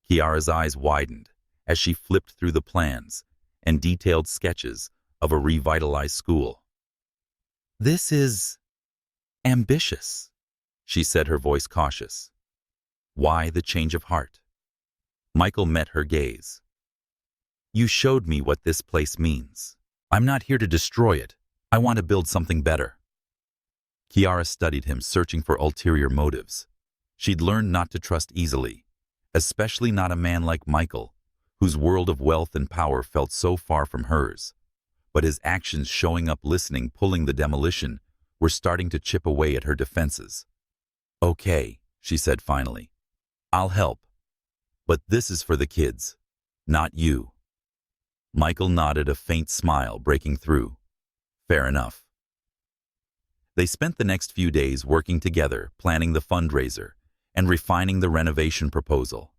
Kiara's eyes widened as she flipped through the plans and detailed sketches of a revitalized school. This is ambitious, she said, her voice cautious. Why the change of heart? Michael met her gaze. You showed me what this place means. I'm not here to destroy it. I want to build something better. Kiara studied him, searching for ulterior motives. She'd learned not to trust easily, especially not a man like Michael, whose world of wealth and power felt so far from hers. But his actions, showing up, listening, pulling the demolition, were starting to chip away at her defenses. Okay, she said finally. I'll help. But this is for the kids, not you. Michael nodded, a faint smile breaking through. Fair enough. They spent the next few days working together, planning the fundraiser and refining the renovation proposal.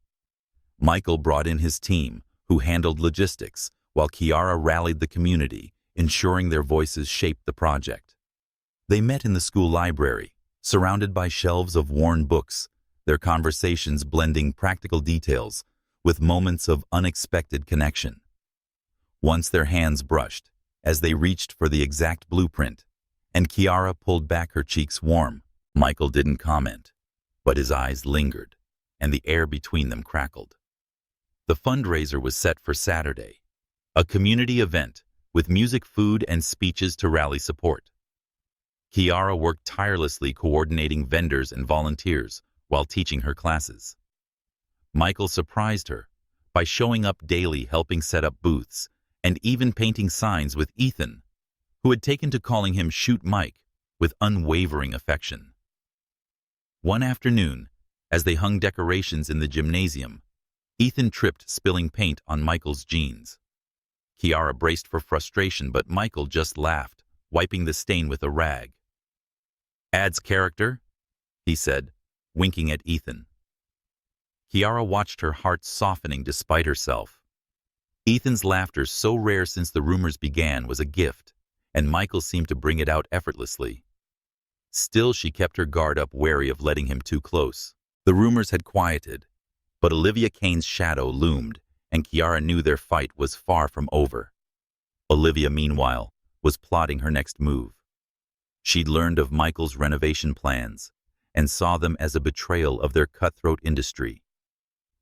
Michael brought in his team, who handled logistics, while Kiara rallied the community, ensuring their voices shaped the project. They met in the school library, surrounded by shelves of worn books, their conversations blending practical details with moments of unexpected connection. Once their hands brushed, as they reached for the exact blueprint, and Kiara pulled back, her cheeks warm, Michael didn't comment, but his eyes lingered, and the air between them crackled. The fundraiser was set for Saturday, a community event with music, food, and speeches to rally support. Kiara worked tirelessly, coordinating vendors and volunteers while teaching her classes. Michael surprised her by showing up daily, helping set up booths, and even painting signs with Ethan, who had taken to calling him Shoot Mike with unwavering affection. One afternoon, as they hung decorations in the gymnasium, Ethan tripped, spilling paint on Michael's jeans. Kiara braced for frustration, but Michael just laughed, wiping the stain with a rag. Adds character, he said, winking at Ethan. Kiara watched, her heart softening despite herself. Ethan's laughter, so rare since the rumors began, was a gift, and Michael seemed to bring it out effortlessly. Still, she kept her guard up, wary of letting him too close. The rumors had quieted, but Olivia Kane's shadow loomed, and Kiara knew their fight was far from over. Olivia, meanwhile, was plotting her next move. She'd learned of Michael's renovation plans and saw them as a betrayal of their cutthroat industry.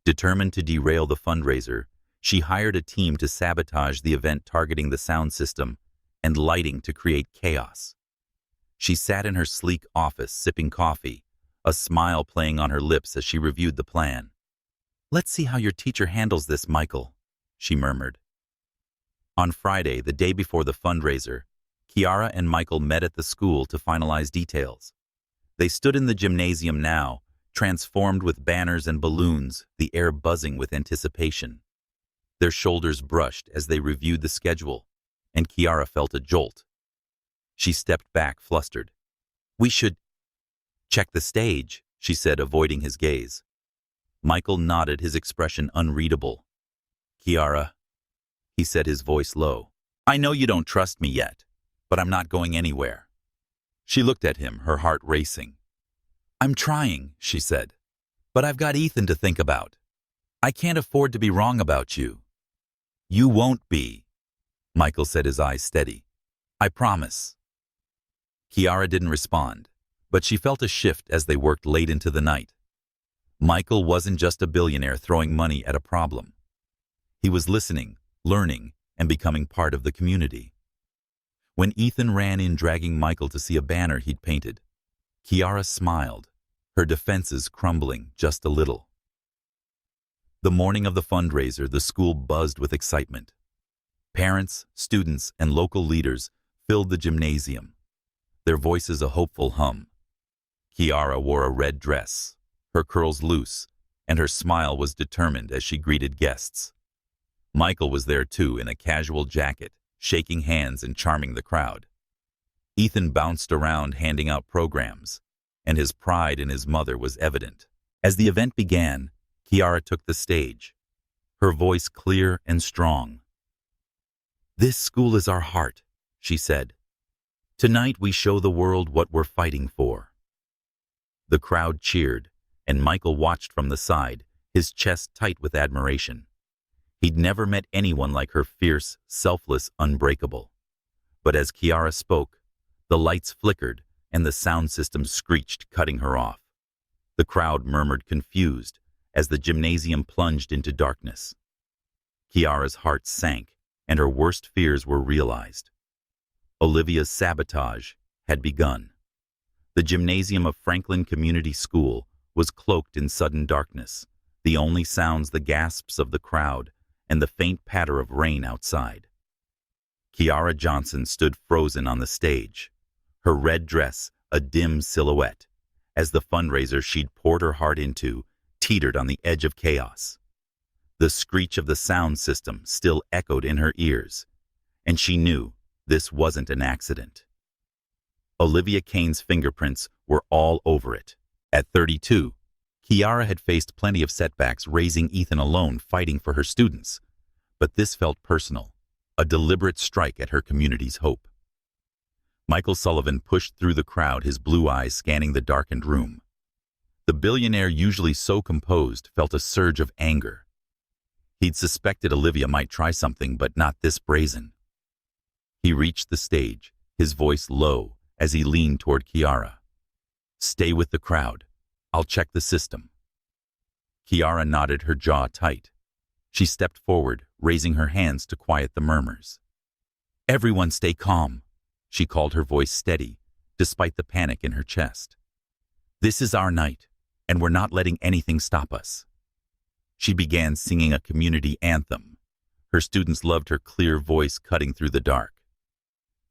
Determined to derail the fundraiser, she hired a team to sabotage the event, targeting the sound system and lighting to create chaos. She sat in her sleek office, sipping coffee, a smile playing on her lips as she reviewed the plan. Let's see how your teacher handles this, Michael, she murmured. On Friday, the day before the fundraiser, Kiara and Michael met at the school to finalize details. They stood in the gymnasium now, transformed with banners and balloons, the air buzzing with anticipation. Their shoulders brushed as they reviewed the schedule, and Kiara felt a jolt. She stepped back, flustered. We should check the stage, she said, avoiding his gaze. Michael nodded, his expression unreadable. Kiara, he said, his voice low. I know you don't trust me yet, but I'm not going anywhere. She looked at him, her heart racing. I'm trying, she said, but I've got Ethan to think about. I can't afford to be wrong about you. You won't be, Michael said, his eyes steady. I promise. Kiara didn't respond, but she felt a shift as they worked late into the night. Michael wasn't just a billionaire throwing money at a problem. He was listening, learning, and becoming part of the community. When Ethan ran in dragging Michael to see a banner he'd painted, Kiara smiled, her defenses crumbling just a little. The morning of the fundraiser, the school buzzed with excitement. Parents, students, and local leaders filled the gymnasium, their voices a hopeful hum. Kiara wore a red dress, her curls loose, and her smile was determined as she greeted guests. Michael was there too, in a casual jacket, shaking hands and charming the crowd. Ethan bounced around handing out programs, and his pride in his mother was evident. As the event began, Kiara took the stage, her voice clear and strong. This school is our heart, she said. Tonight we show the world what we're fighting for. The crowd cheered, and Michael watched from the side, his chest tight with admiration. He'd never met anyone like her, fierce, selfless, unbreakable. But as Kiara spoke, the lights flickered and the sound system screeched, cutting her off. The crowd murmured, confused, as the gymnasium plunged into darkness. Kiara's heart sank, and her worst fears were realized. Olivia's sabotage had begun. The gymnasium of Franklin Community School was cloaked in sudden darkness, the only sounds the gasps of the crowd and the faint patter of rain outside. Kiara Johnson stood frozen on the stage, her red dress a dim silhouette, as the fundraiser she'd poured her heart into teetered on the edge of chaos. The screech of the sound system still echoed in her ears, and she knew this wasn't an accident. Olivia Kane's fingerprints were all over it. At 32, Kiara had faced plenty of setbacks, raising Ethan alone, fighting for her students. But this felt personal, a deliberate strike at her community's hope. Michael Sullivan pushed through the crowd, his blue eyes scanning the darkened room. The billionaire, usually so composed, felt a surge of anger. He'd suspected Olivia might try something, but not this brazen. He reached the stage, his voice low, as he leaned toward Kiara. Stay with the crowd. I'll check the system. Kiara nodded, her jaw tight. She stepped forward, raising her hands to quiet the murmurs. Everyone stay calm, she called, her voice steady, despite the panic in her chest. This is our night, and we're not letting anything stop us. She began singing a community anthem. Her students loved her clear voice cutting through the dark.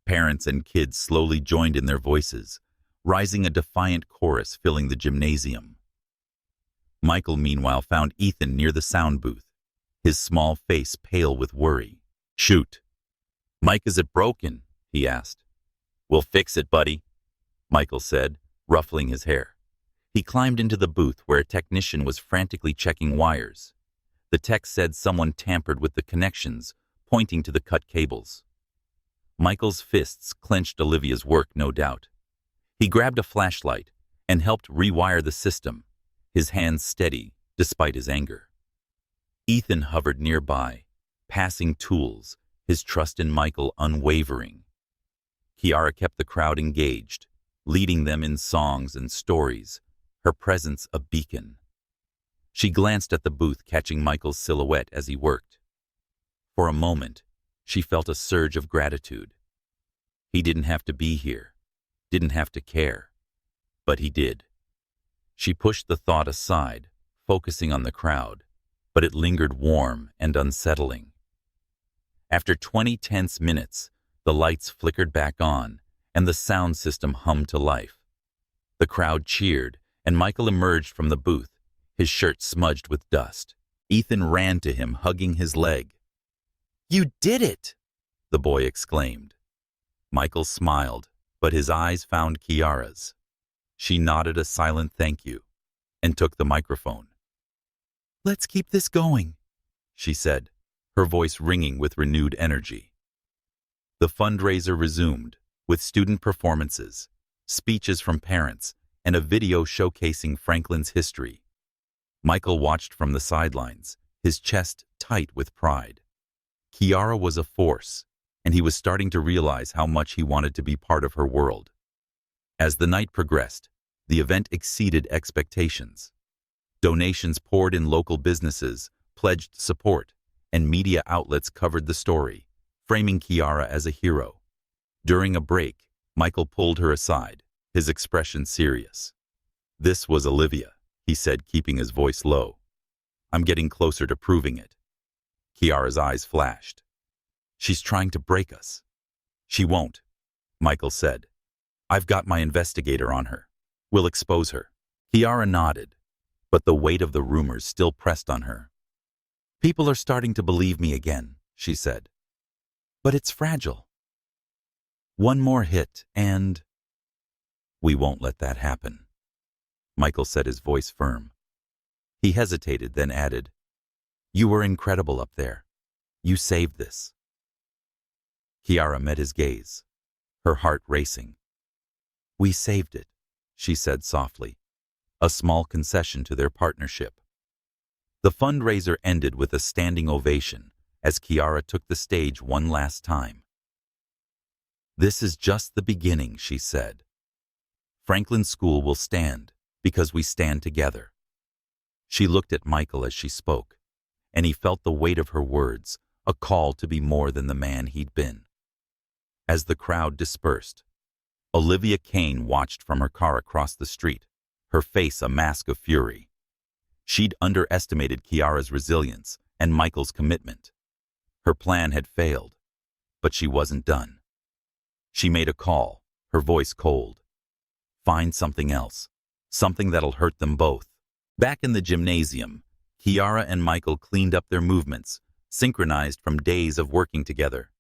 Parents and kids slowly joined in their voices, rising a defiant chorus filling the gymnasium. Michael, meanwhile, found Ethan near the sound booth, his small face pale with worry. Shoot. Mike, is it broken? He asked. We'll fix it, buddy, Michael said, ruffling his hair. He climbed into the booth where a technician was frantically checking wires. The tech said someone tampered with the connections, pointing to the cut cables. Michael's fists clenched Olivia's work, no doubt. He grabbed a flashlight and helped rewire the system, his hands steady despite his anger. Ethan hovered nearby, passing tools, his trust in Michael unwavering. Kiara kept the crowd engaged, leading them in songs and stories, her presence a beacon. She glanced at the booth, catching Michael's silhouette as he worked. For a moment, she felt a surge of gratitude. He didn't have to be here, didn't have to care, but he did. She pushed the thought aside, focusing on the crowd, but it lingered, warm and unsettling. After 20 tense minutes, the lights flickered back on, and the sound system hummed to life. The crowd cheered, and Michael emerged from the booth, his shirt smudged with dust. Ethan ran to him, hugging his leg. "You did it!" the boy exclaimed. Michael smiled, but his eyes found Kiara's. She nodded a silent thank you and took the microphone. "Let's keep this going," she said, her voice ringing with renewed energy. The fundraiser resumed, with student performances, speeches from parents, and a video showcasing Franklin's history. Michael watched from the sidelines, his chest tight with pride. Kiara was a force, and he was starting to realize how much he wanted to be part of her world. As the night progressed, the event exceeded expectations. Donations poured in, local businesses pledged support, and media outlets covered the story, framing Kiara as a hero. During a break, Michael pulled her aside, his expression serious. "This was Olivia," he said, keeping his voice low. "I'm getting closer to proving it." Kiara's eyes flashed. "She's trying to break us." "She won't," Michael said. "I've got my investigator on her. We'll expose her." Kiara nodded, but the weight of the rumors still pressed on her. "People are starting to believe me again," she said. "But it's fragile. One more hit and—" "We won't let that happen," Michael said, his voice firm. He hesitated, then added, "You were incredible up there. You saved this." Kiara met his gaze, her heart racing. "We saved it," she said softly, a small concession to their partnership. The fundraiser ended with a standing ovation as Kiara took the stage one last time. "This is just the beginning," she said. "Franklin School will stand because we stand together." She looked at Michael as she spoke, and he felt the weight of her words, a call to be more than the man he'd been. As the crowd dispersed, Olivia Kane watched from her car across the street, her face a mask of fury. She'd underestimated Kiara's resilience and Michael's commitment. Her plan had failed, but she wasn't done. She made a call, her voice cold. "Find something else, something that'll hurt them both." Back in the gymnasium, Kiara and Michael cleaned up their movements, synchronized from days of working together.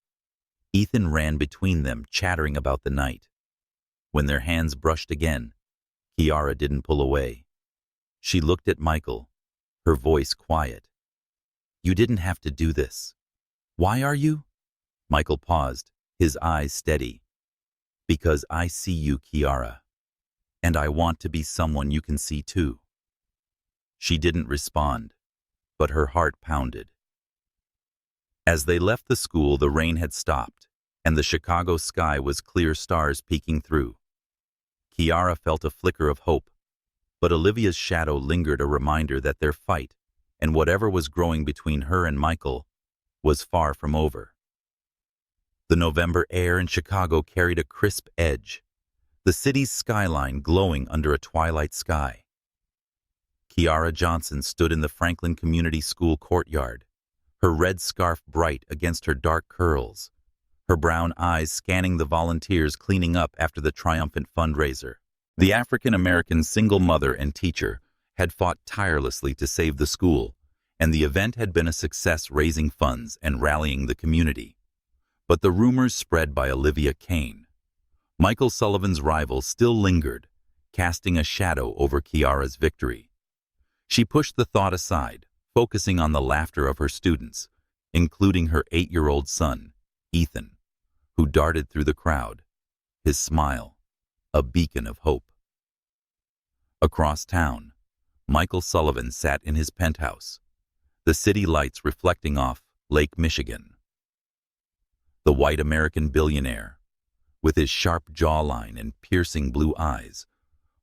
Ethan ran between them, chattering about the night. When their hands brushed again, Kiara didn't pull away. She looked at Michael, her voice quiet. "You didn't have to do this. Why are you?" Michael paused, his eyes steady. "Because I see you, Kiara, and I want to be someone you can see too." She didn't respond, but her heart pounded. As they left the school, the rain had stopped, and the Chicago sky was clear, stars peeking through. Kiara felt a flicker of hope, but Olivia's shadow lingered, a reminder that their fight, and whatever was growing between her and Michael, was far from over. The November air in Chicago carried a crisp edge, the city's skyline glowing under a twilight sky. Kiara Johnson stood in the Franklin Community School courtyard, her red scarf bright against her dark curls, her brown eyes scanning the volunteers cleaning up after the triumphant fundraiser. The African-American single mother and teacher had fought tirelessly to save the school, and the event had been a success, raising funds and rallying the community. But the rumors spread by Olivia Kane, Michael Sullivan's rival, still lingered, casting a shadow over Kiara's victory. She pushed the thought aside, focusing on the laughter of her students, including her 8-year-old son, Ethan, who darted through the crowd, his smile a beacon of hope. Across town, Michael Sullivan sat in his penthouse, the city lights reflecting off Lake Michigan. The white American billionaire, with his sharp jawline and piercing blue eyes,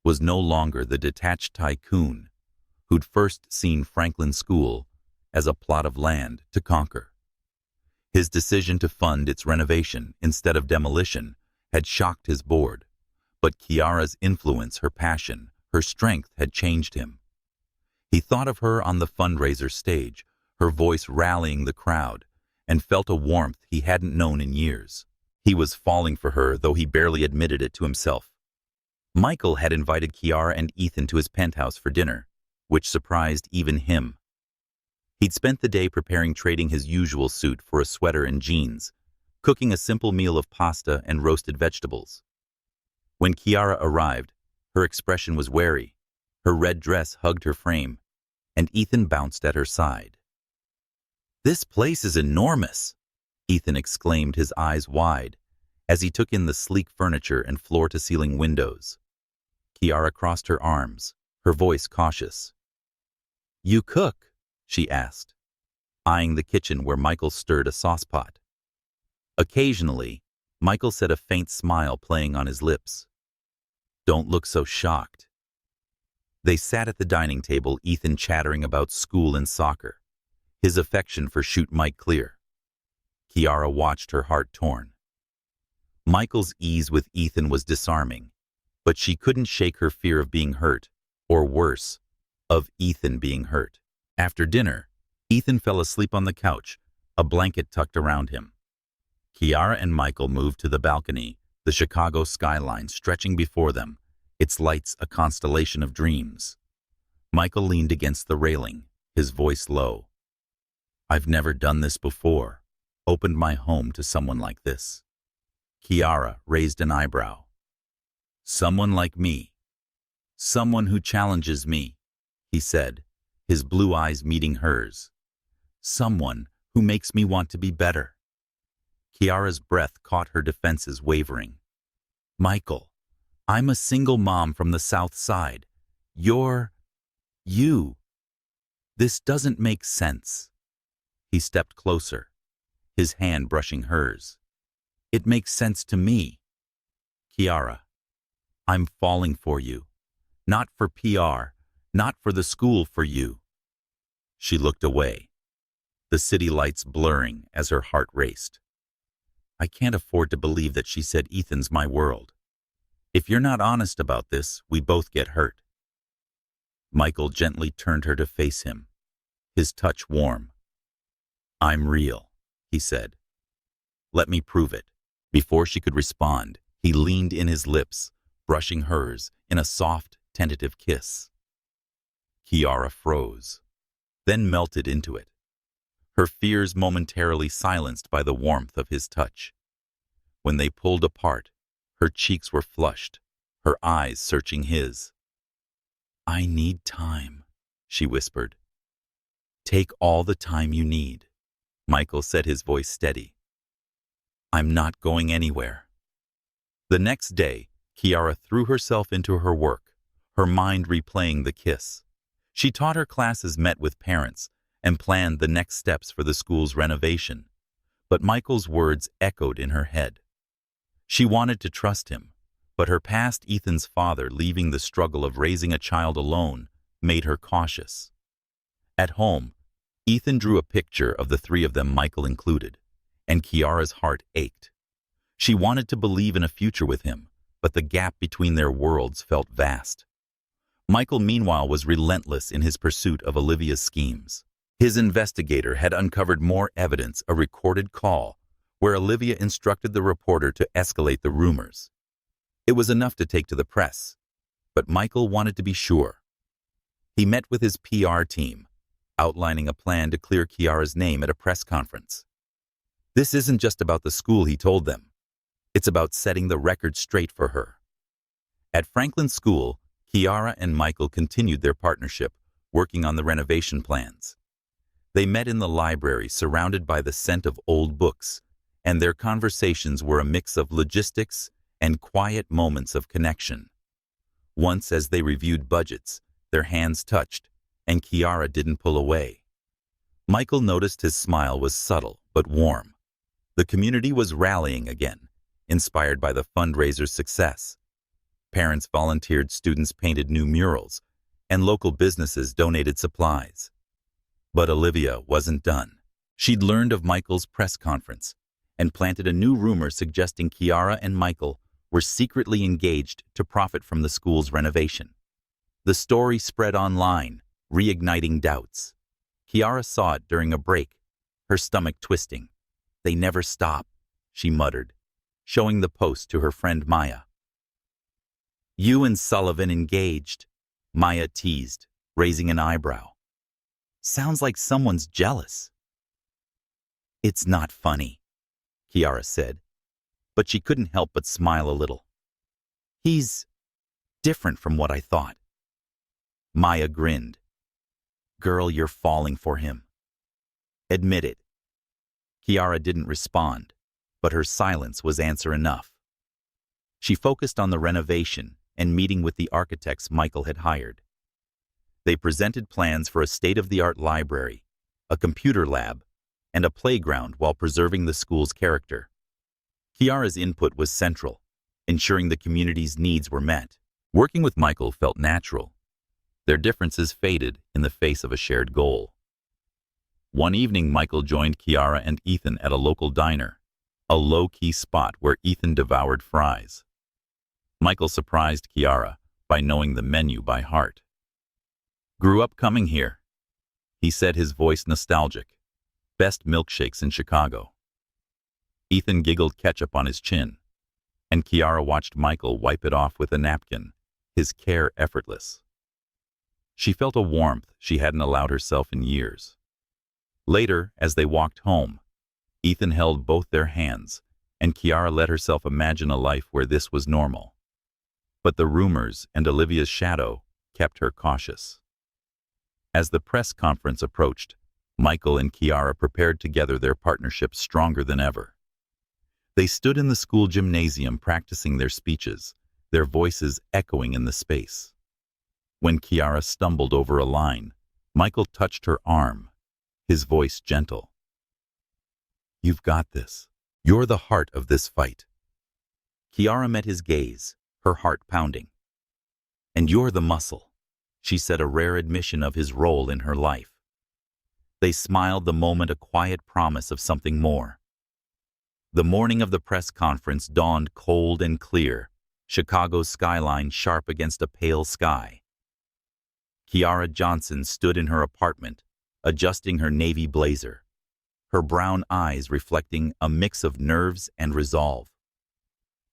was no longer the detached tycoon who'd first seen Franklin School as a plot of land to conquer. His decision to fund its renovation instead of demolition had shocked his board, but Kiara's influence, her passion, her strength had changed him. He thought of her on the fundraiser stage, her voice rallying the crowd, and felt a warmth he hadn't known in years. He was falling for her, though he barely admitted it to himself. Michael had invited Kiara and Ethan to his penthouse for dinner, which surprised even him. He'd spent the day preparing, trading his usual suit for a sweater and jeans, cooking a simple meal of pasta and roasted vegetables. When Kiara arrived, Her expression was wary. Her red dress hugged her frame, and Ethan bounced at her side. "This place is enormous," Ethan exclaimed, his eyes wide, as he took in the sleek furniture and floor-to-ceiling windows. Kiara crossed her arms, her voice cautious. "You cook?" she asked, eyeing the kitchen where Michael stirred a saucepot. Occasionally, Michael said, a faint smile playing on his lips. "Don't look so shocked." They sat at the dining table, Ethan chattering about school and soccer, his affection for Shoot Mike clear. Kiara watched, her heart torn. Michael's ease with Ethan was disarming, but she couldn't shake her fear of being hurt, or worse, of Ethan being hurt. After dinner, Ethan fell asleep on the couch, a blanket tucked around him. Kiara and Michael moved to the balcony, the Chicago skyline stretching before them, its lights a constellation of dreams. Michael leaned against the railing, his voice low. "I've never done this before, opened my home to someone like this." Kiara raised an eyebrow. "Someone like me. Someone who challenges me," he said, his blue eyes meeting hers. "Someone who makes me want to be better." Kiara's breath caught her defenses wavering. "Michael, I'm a single mom from the South Side. You. This doesn't make sense." He stepped closer, his hand brushing hers. "It makes sense to me. Kiara, I'm falling for you. Not for PR, not for the school, for you." She looked away, the city lights blurring as her heart raced. I can't afford to believe that she said Ethan's my world. If you're not honest about this, we both get hurt. Michael gently turned her to face him, his touch warm. "I'm real," he said. "Let me prove it." Before she could respond, he leaned in, his lips brushing hers in a soft, tentative kiss. Kiara froze, then melted into it, her fears momentarily silenced by the warmth of his touch. When they pulled apart, her cheeks were flushed, her eyes searching his. "I need time," she whispered. "Take all the time you need," Michael said, his voice steady. "I'm not going anywhere." The next day, Kiara threw herself into her work, her mind replaying the kiss. She taught her classes, met with parents, and planned the next steps for the school's renovation. But Michael's words echoed in her head. She wanted to trust him, but her past, Ethan's father leaving the struggle of raising a child alone, made her cautious. At home, Ethan drew a picture of the three of them, Michael included, and Kiara's heart ached. She wanted to believe in a future with him, but the gap between their worlds felt vast. Michael, meanwhile, was relentless in his pursuit of Olivia's schemes. His investigator had uncovered more evidence, a recorded call, where Olivia instructed the reporter to escalate the rumors. It was enough to take to the press, but Michael wanted to be sure. He met with his PR team, outlining a plan to clear Kiara's name at a press conference. "This isn't just about the school," he told them. "It's about setting the record straight for her." At Franklin School, Kiara and Michael continued their partnership, working on the renovation plans. They met in the library, surrounded by the scent of old books, and their conversations were a mix of logistics and quiet moments of connection. Once, as they reviewed budgets, their hands touched, and Kiara didn't pull away. Michael noticed his smile was subtle but warm. The community was rallying again, inspired by the fundraiser's success. Parents volunteered, students painted new murals, and local businesses donated supplies. But Olivia wasn't done. She'd learned of Michael's press conference and planted a new rumor suggesting Kiara and Michael were secretly engaged to profit from the school's renovation. The story spread online, reigniting doubts. Kiara saw it during a break, her stomach twisting. "They never stop," she muttered, showing the post to her friend Maya. "You and Sullivan engaged," Maya teased, raising an eyebrow. "Sounds like someone's jealous." "It's not funny," Kiara said, but she couldn't help but smile a little. He's different from what I thought." Maya grinned. "Girl, you're falling for him. Admit it." Kiara didn't respond, but her silence was answer enough. She focused on the renovation and meeting with the architects Michael had hired. They presented plans for a state-of-the-art library, a computer lab, and a playground while preserving the school's character. Kiara's input was central, ensuring the community's needs were met. Working with Michael felt natural. Their differences faded in the face of a shared goal. One evening, Michael joined Kiara and Ethan at a local diner, a low-key spot where Ethan devoured fries. Michael surprised Kiara by knowing the menu by heart. "Grew up coming here," he said, his voice nostalgic. "Best milkshakes in Chicago." Ethan giggled ketchup on his chin, and Kiara watched Michael wipe it off with a napkin, his care effortless. She felt a warmth she hadn't allowed herself in years. Later, as they walked home, Ethan held both their hands, and Kiara let herself imagine a life where this was normal. But the rumors and Olivia's shadow kept her cautious. As the press conference approached, Michael and Kiara prepared together, their partnership stronger than ever. They stood in the school gymnasium practicing their speeches, their voices echoing in the space. When Kiara stumbled over a line, Michael touched her arm, his voice gentle. "You've got this. You're the heart of this fight." Kiara met his gaze, her heart pounding. "And you're the muscle," she said, a rare admission of his role in her life. They smiled, the moment a quiet promise of something more. The morning of the press conference dawned cold and clear, Chicago's skyline sharp against a pale sky. Kiara Johnson stood in her apartment, adjusting her navy blazer, her brown eyes reflecting a mix of nerves and resolve.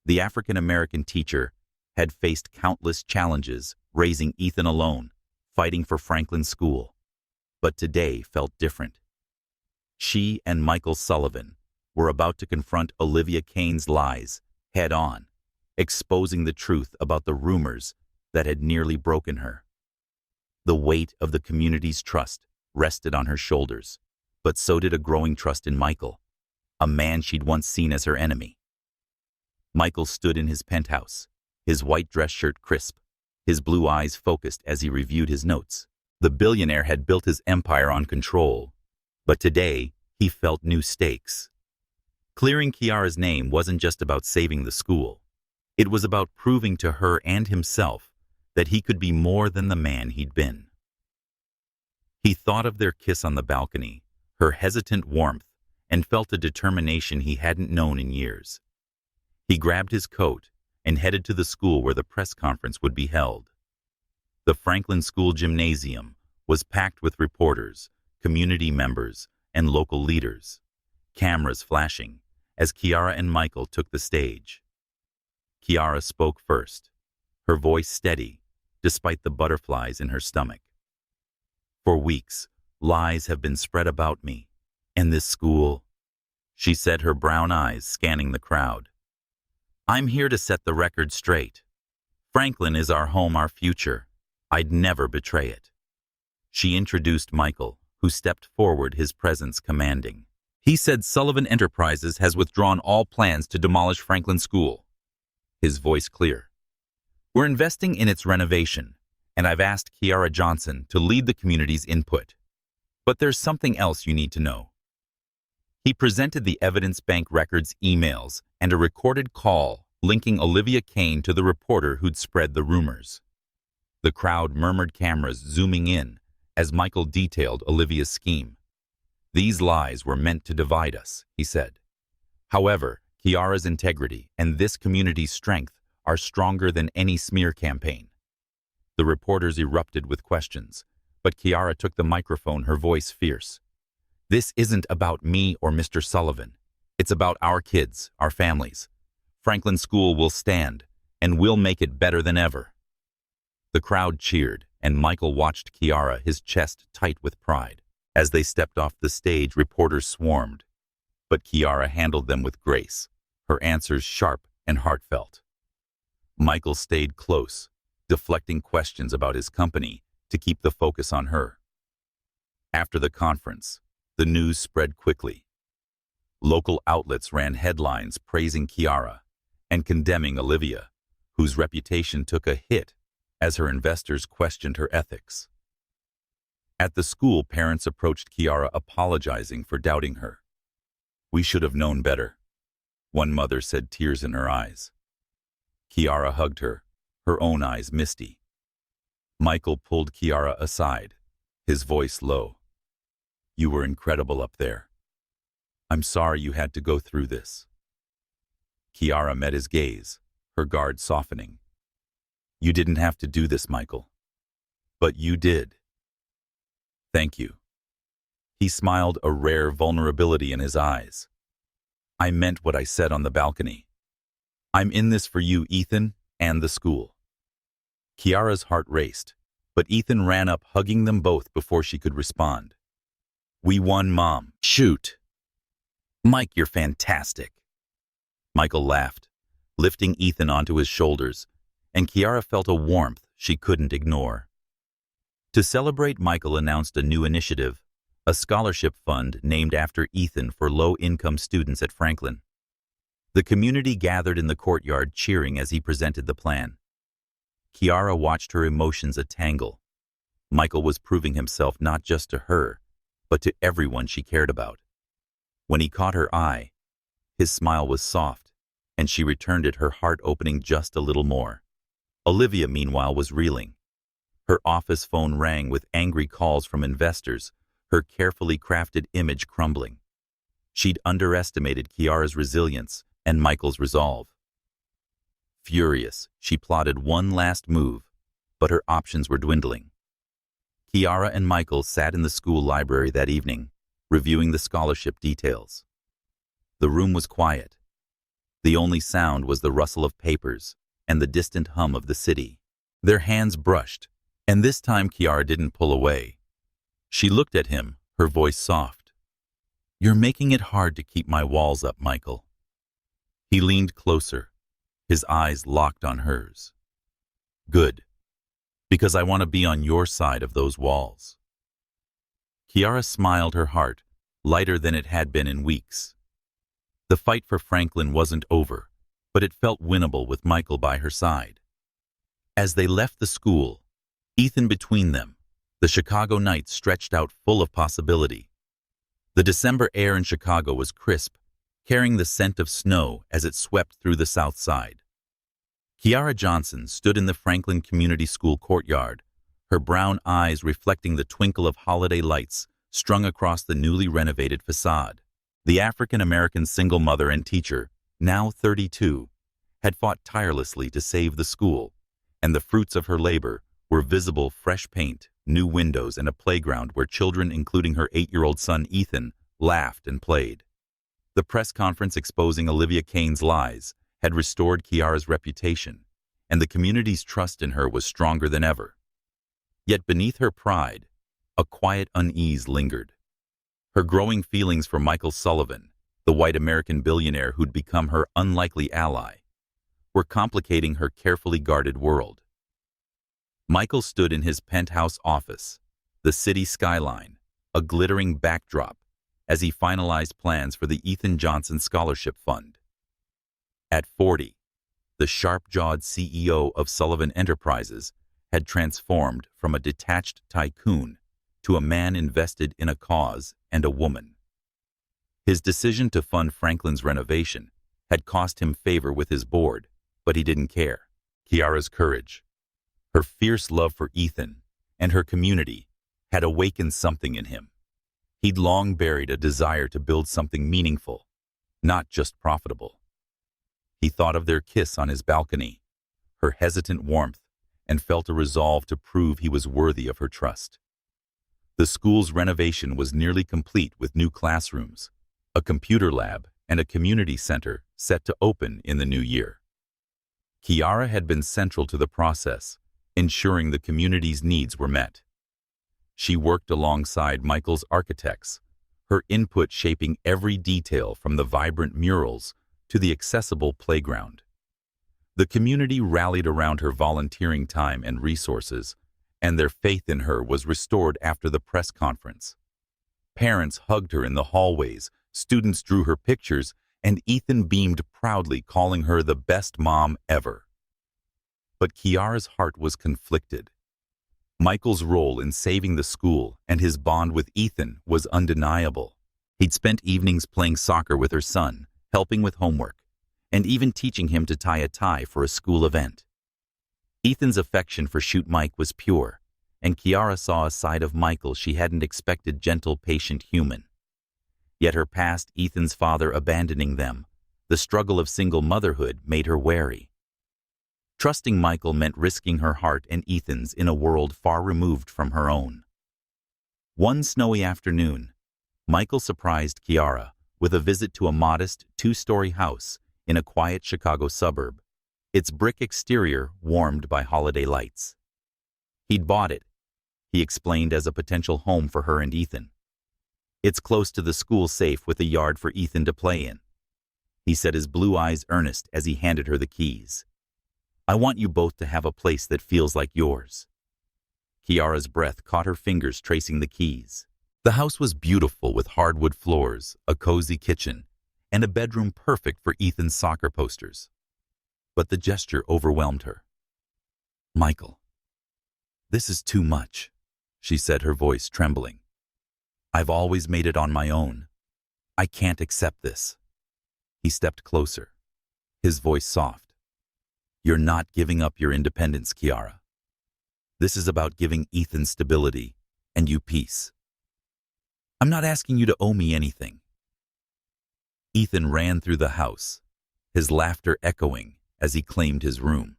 The African-American teacher had faced countless challenges, raising Ethan alone, fighting for Franklin School. But today felt different. She and Michael Sullivan were about to confront Olivia Kane's lies head-on, exposing the truth about the rumors that had nearly broken her. The weight of the community's trust rested on her shoulders, but so did a growing trust in Michael, a man she'd once seen as her enemy. Michael stood in his penthouse, his white dress shirt crisp, his blue eyes focused as he reviewed his notes. The billionaire had built his empire on control, but today he felt new stakes. Clearing Kiara's name wasn't just about saving the school. It was about proving to her and himself that he could be more than the man he'd been. He thought of their kiss on the balcony, her hesitant warmth, and felt a determination he hadn't known in years. He grabbed his coat and headed to the school where the press conference would be held. The Franklin School Gymnasium was packed with reporters, community members, and local leaders, cameras flashing as Kiara and Michael took the stage. Kiara spoke first, her voice steady, despite the butterflies in her stomach. "For weeks, lies have been spread about me and this school," she said, her brown eyes scanning the crowd. "I'm here to set the record straight. Franklin is our home, our future. I'd never betray it." She introduced Michael, who stepped forward, his presence commanding. "He said Sullivan Enterprises has withdrawn all plans to demolish Franklin School." His voice clear. "We're investing in its renovation, and I've asked Kiara Johnson to lead the community's input. But there's something else you need to know." He presented the evidence bank records, emails, and a recorded call linking Olivia Kane to the reporter who'd spread the rumors. The crowd murmured, cameras zooming in as Michael detailed Olivia's scheme. "These lies were meant to divide us," he said. "However, Kiara's integrity and this community's strength are stronger than any smear campaign." The reporters erupted with questions, but Kiara took the microphone, her voice fierce. "This isn't about me or Mr. Sullivan. It's about our kids, our families. Franklin School will stand, and we'll make it better than ever." The crowd cheered, and Michael watched Kiara, his chest tight with pride. As they stepped off the stage, reporters swarmed, but Kiara handled them with grace, her answers sharp and heartfelt. Michael stayed close, deflecting questions about his company to keep the focus on her. After the conference, the news spread quickly. Local outlets ran headlines praising Kiara and condemning Olivia, whose reputation took a hit as her investors questioned her ethics. At the school, parents approached Kiara apologizing for doubting her. "We should have known better," one mother said, tears in her eyes. Kiara hugged her, her own eyes misty. Michael pulled Kiara aside, his voice low. "You were incredible up there. I'm sorry you had to go through this." Kiara met his gaze, her guard softening. "You didn't have to do this, Michael. But you did." "Thank you." He smiled, a rare vulnerability in his eyes. "I meant what I said on the balcony. I'm in this for you, Ethan, and the school." Kiara's heart raced, but Ethan ran up, hugging them both before she could respond. "We won, Mom. Shoot." "Mike, you're fantastic." Michael laughed, lifting Ethan onto his shoulders, and Kiara felt a warmth she couldn't ignore. To celebrate, Michael announced a new initiative, a scholarship fund named after Ethan for low-income students at Franklin. The community gathered in the courtyard, cheering as he presented the plan. Kiara watched her emotions a tangle. Michael was proving himself not just to her, but to everyone she cared about. When he caught her eye, his smile was soft, and she returned it, her heart opening just a little more. Olivia, meanwhile, was reeling. Her office phone rang with angry calls from investors, her carefully crafted image crumbling. She'd underestimated Kiara's resilience and Michael's resolve. Furious, she plotted one last move, but her options were dwindling. Kiara and Michael sat in the school library that evening, reviewing the scholarship details. The room was quiet. The only sound was the rustle of papers and the distant hum of the city. Their hands brushed, and this time Kiara didn't pull away. She looked at him, her voice soft. "You're making it hard to keep my walls up, Michael." He leaned closer, his eyes locked on hers. "Good, because I want to be on your side of those walls." Kiara smiled, her heart lighter than it had been in weeks. The fight for Franklin wasn't over, but it felt winnable with Michael by her side. As they left the school, Ethan between them, the Chicago night stretched out, full of possibility. The December air in Chicago was crisp, carrying the scent of snow as it swept through the south side. Kiara Johnson stood in the Franklin Community School courtyard, her brown eyes reflecting the twinkle of holiday lights strung across the newly renovated facade. The African-American single mother and teacher, now 32, had fought tirelessly to save the school, and the fruits of her labor were visible: fresh paint, new windows, and a playground where children, including her 8-year-old son Ethan, laughed and played. The press conference exposing Olivia Kane's lies had restored Kiara's reputation, and the community's trust in her was stronger than ever. Yet beneath her pride, a quiet unease lingered. Her growing feelings for Michael Sullivan, the white American billionaire who'd become her unlikely ally, were complicating her carefully guarded world. Michael stood in his penthouse office, the city skyline, a glittering backdrop, as he finalized plans for the Ethan Johnson Scholarship Fund. At 40, the sharp-jawed CEO of Sullivan Enterprises had transformed from a detached tycoon to a man invested in a cause and a woman. His decision to fund Franklin's renovation had cost him favor with his board, but he didn't care. Kiara's courage, her fierce love for Ethan and her community, had awakened something in him. He'd long buried a desire to build something meaningful, not just profitable. He thought of their kiss on his balcony, her hesitant warmth, and felt a resolve to prove he was worthy of her trust. The school's renovation was nearly complete, with new classrooms, a computer lab, and a community center set to open in the new year. Kiara had been central to the process, ensuring the community's needs were met. She worked alongside Michael's architects, her input shaping every detail from the vibrant murals to the accessible playground. The community rallied around her volunteering time and resources, and their faith in her was restored after the press conference. Parents hugged her in the hallways, students drew her pictures, and Ethan beamed proudly, calling her the best mom ever. But Kiara's heart was conflicted. Michael's role in saving the school and his bond with Ethan was undeniable. He'd spent evenings playing soccer with her son, helping with homework, and even teaching him to tie a tie for a school event. Ethan's affection for Shoot Mike was pure, and Kiara saw a side of Michael she hadn't expected: gentle, patient human. Yet her past, Ethan's father abandoning them, the struggle of single motherhood, made her wary. Trusting Michael meant risking her heart and Ethan's in a world far removed from her own. One snowy afternoon, Michael surprised Kiara with a visit to a modest, two-story house in a quiet Chicago suburb, its brick exterior warmed by holiday lights. He'd bought it, he explained, as a potential home for her and Ethan. It's close to the school, safe, with a yard for Ethan to play in, he said, his blue eyes earnest as he handed her the keys. I want you both to have a place that feels like yours. Kiara's breath caught her fingers tracing the keys. The house was beautiful, with hardwood floors, a cozy kitchen, and a bedroom perfect for Ethan's soccer posters. But the gesture overwhelmed her. Michael, this is too much, she said, her voice trembling. I've always made it on my own. I can't accept this. He stepped closer, his voice soft. You're not giving up your independence, Kiara. This is about giving Ethan stability and you peace. I'm not asking you to owe me anything. Ethan ran through the house, his laughter echoing as he claimed his room.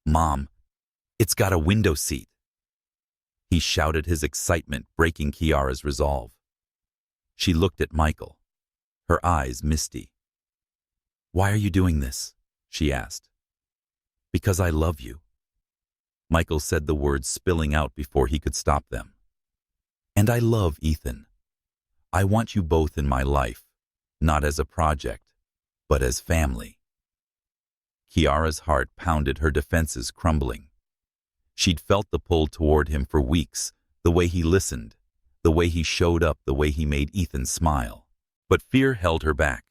Mom, it's got a window seat, he shouted, his excitement breaking Kiara's resolve. She looked at Michael, her eyes misty. Why are you doing this? She asked. Because I love you. Michael said, the words spilling out before he could stop them. And I love Ethan. I want you both in my life, not as a project, but as family. Kiara's heart pounded, her defenses crumbling. She'd felt the pull toward him for weeks, the way he listened, the way he showed up, the way he made Ethan smile. But fear held her back.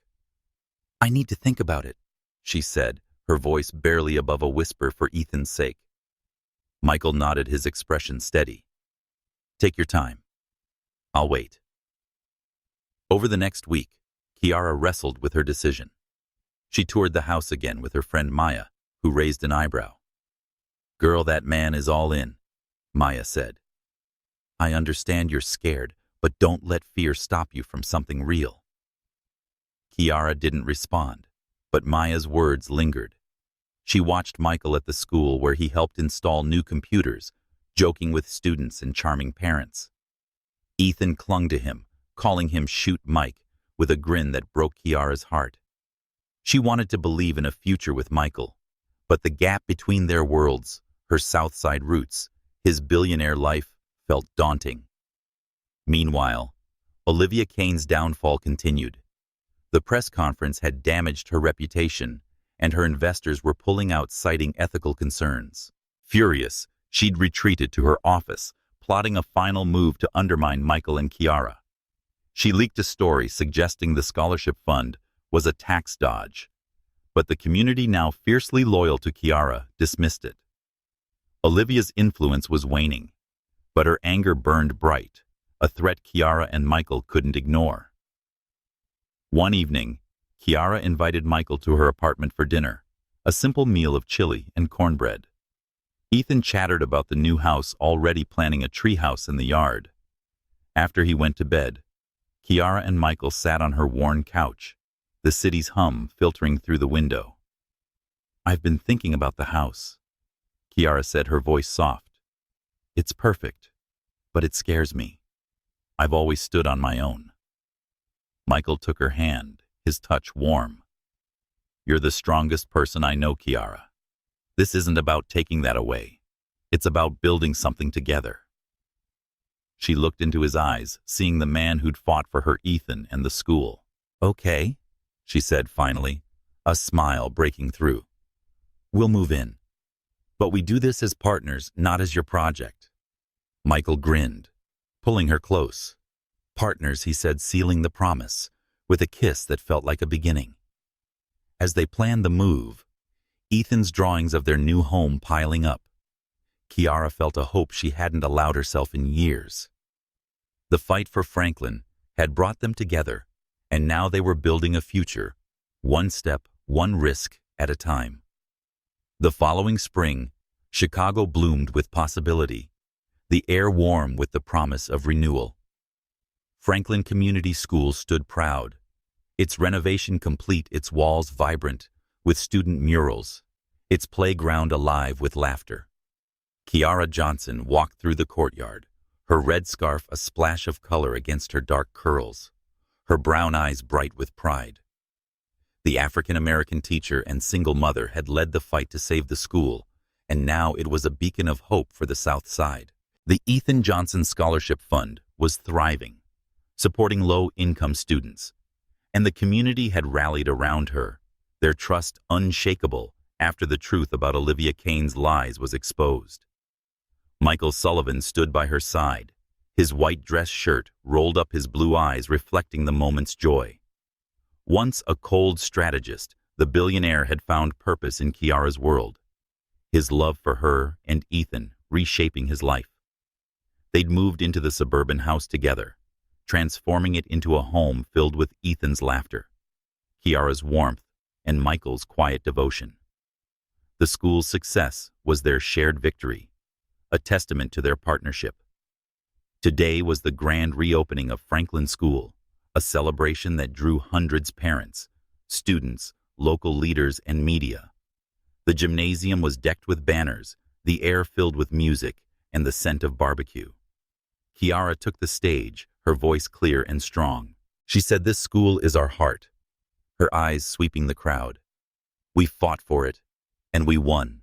I need to think about it, she said, her voice barely above a whisper, for Ethan's sake. Michael nodded, his expression steady. Take your time. I'll wait. Over the next week, Kiara wrestled with her decision. She toured the house again with her friend Maya, who raised an eyebrow. Girl, that man is all in, Maya said. I understand you're scared, but don't let fear stop you from something real. Kiara didn't respond, but Maya's words lingered. She watched Michael at the school where he helped install new computers, joking with students and charming parents. Ethan clung to him, calling him Shoot Mike, with a grin that broke Kiara's heart. She wanted to believe in a future with Michael, but the gap between their worlds, her South Side roots, his billionaire life, felt daunting. Meanwhile, Olivia Kane's downfall continued. The press conference had damaged her reputation, and her investors were pulling out, citing ethical concerns. Furious, she'd retreated to her office, plotting a final move to undermine Michael and Kiara. She leaked a story suggesting the scholarship fund was a tax dodge, but the community, now fiercely loyal to Kiara, dismissed it. Olivia's influence was waning, but her anger burned bright, a threat Kiara and Michael couldn't ignore. One evening, Kiara invited Michael to her apartment for dinner, a simple meal of chili and cornbread. Ethan chattered about the new house, already planning a treehouse in the yard. After he went to bed, Kiara and Michael sat on her worn couch, the city's hum filtering through the window. I've been thinking about the house, Kiara said, her voice soft. It's perfect, but it scares me. I've always stood on my own. Michael took her hand, his touch warm. You're the strongest person I know, Kiara. This isn't about taking that away. It's about building something together. She looked into his eyes, seeing the man who'd fought for her, Ethan, and the school. Okay, she said finally, a smile breaking through. We'll move in. But we do this as partners, not as your project. Michael grinned, pulling her close. Partners, he said, sealing the promise, with a kiss that felt like a beginning. As they planned the move, Ethan's drawings of their new home piling up, Kiara felt a hope she hadn't allowed herself in years. The fight for Franklin had brought them together, and now they were building a future, one step, one risk at a time. The following spring, Chicago bloomed with possibility, the air warm with the promise of renewal. Franklin Community School stood proud, its renovation complete, its walls vibrant with student murals, its playground alive with laughter. Kiara Johnson walked through the courtyard, her red scarf a splash of color against her dark curls, her brown eyes bright with pride. The African-American teacher and single mother had led the fight to save the school, and now it was a beacon of hope for the South Side. The Ethan Johnson Scholarship Fund was thriving, supporting low-income students, and the community had rallied around her, their trust unshakable after the truth about Olivia Kane's lies was exposed. Michael Sullivan stood by her side, his white dress shirt rolled up, his blue eyes reflecting the moment's joy. Once a cold strategist, the billionaire had found purpose in Kiara's world, his love for her and Ethan reshaping his life. They'd moved into the suburban house together, transforming it into a home filled with Ethan's laughter, Kiara's warmth, and Michael's quiet devotion. The school's success was their shared victory, a testament to their partnership. Today was the grand reopening of Franklin School, a celebration that drew hundreds of parents, students, local leaders, and media. The gymnasium was decked with banners, the air filled with music, and the scent of barbecue. Kiara took the stage, her voice clear and strong. She said, "This school is our heart," her eyes sweeping the crowd. "We fought for it, and we won.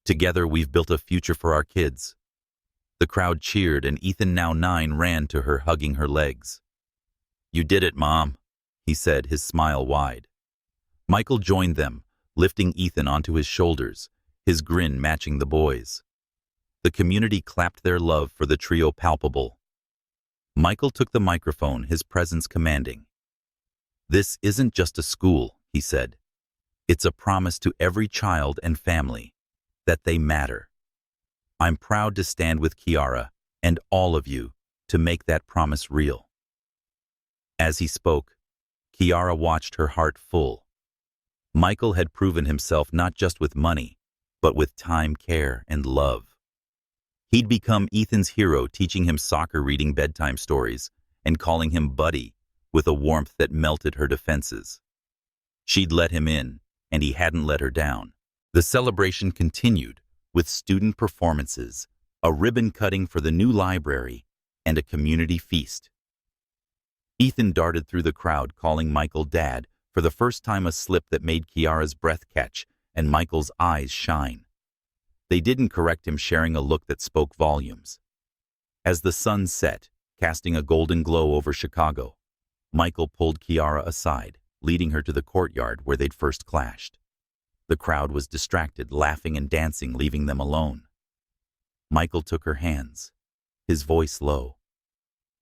Together we've built a future for our kids." The crowd cheered, and Ethan, now 9, ran to her, hugging her legs. "You did it, Mom," he said, his smile wide. Michael joined them, lifting Ethan onto his shoulders, his grin matching the boys'. The community clapped their love for the trio palpable. Michael took the microphone, his presence commanding. "This isn't just a school," he said. "It's a promise to every child and family that they matter. I'm proud to stand with Kiara and all of you to make that promise real." As he spoke, Kiara watched, her heart full. Michael had proven himself not just with money, but with time, care, and love. He'd become Ethan's hero, teaching him soccer, reading bedtime stories, and calling him buddy with a warmth that melted her defenses. She'd let him in, and he hadn't let her down. The celebration continued with student performances, a ribbon cutting for the new library, and a community feast. Ethan darted through the crowd, calling Michael Dad, for the first time, a slip that made Kiara's breath catch and Michael's eyes shine. They didn't correct him, sharing a look that spoke volumes. As the sun set, casting a golden glow over Chicago, Michael pulled Kiara aside, leading her to the courtyard where they'd first clashed. The crowd was distracted, laughing and dancing, leaving them alone. Michael took her hands, his voice low.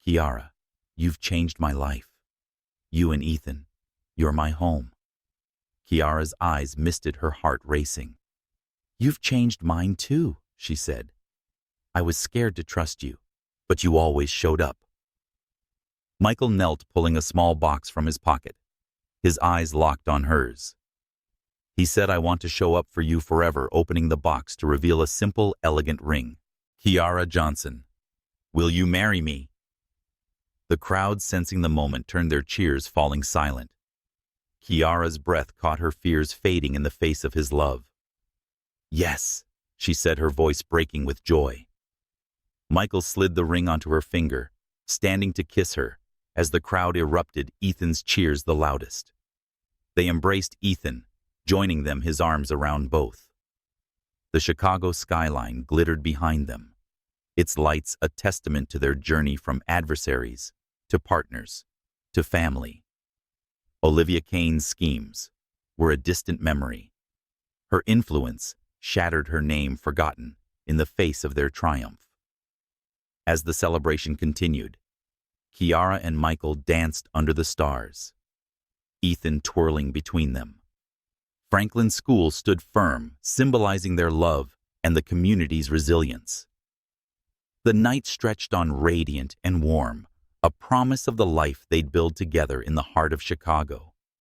"Kiara, you've changed my life. You and Ethan, you're my home." Kiara's eyes misted, her heart racing. "You've changed mine too," she said. "I was scared to trust you, but you always showed up." Michael knelt, pulling a small box from his pocket, his eyes locked on hers. He said, "I want to show up for you forever," opening the box to reveal a simple, elegant ring. "Kiara Johnson, will you marry me?" The crowd, sensing the moment, turned, their cheers falling silent. Kiara's breath caught, her fears fading in the face of his love. "Yes," she said, her voice breaking with joy. Michael slid the ring onto her finger, standing to kiss her, as the crowd erupted, Ethan's cheers the loudest. They embraced Ethan, joining them, his arms around both. The Chicago skyline glittered behind them, its lights a testament to their journey from adversaries to partners to family. Olivia Kane's schemes were a distant memory. Her influence shattered her name forgotten in the face of their triumph. As the celebration continued, Kiara and Michael danced under the stars, Ethan twirling between them. Franklin's school stood firm, symbolizing their love and the community's resilience. The night stretched on radiant and warm, a promise of the life they'd build together in the heart of Chicago.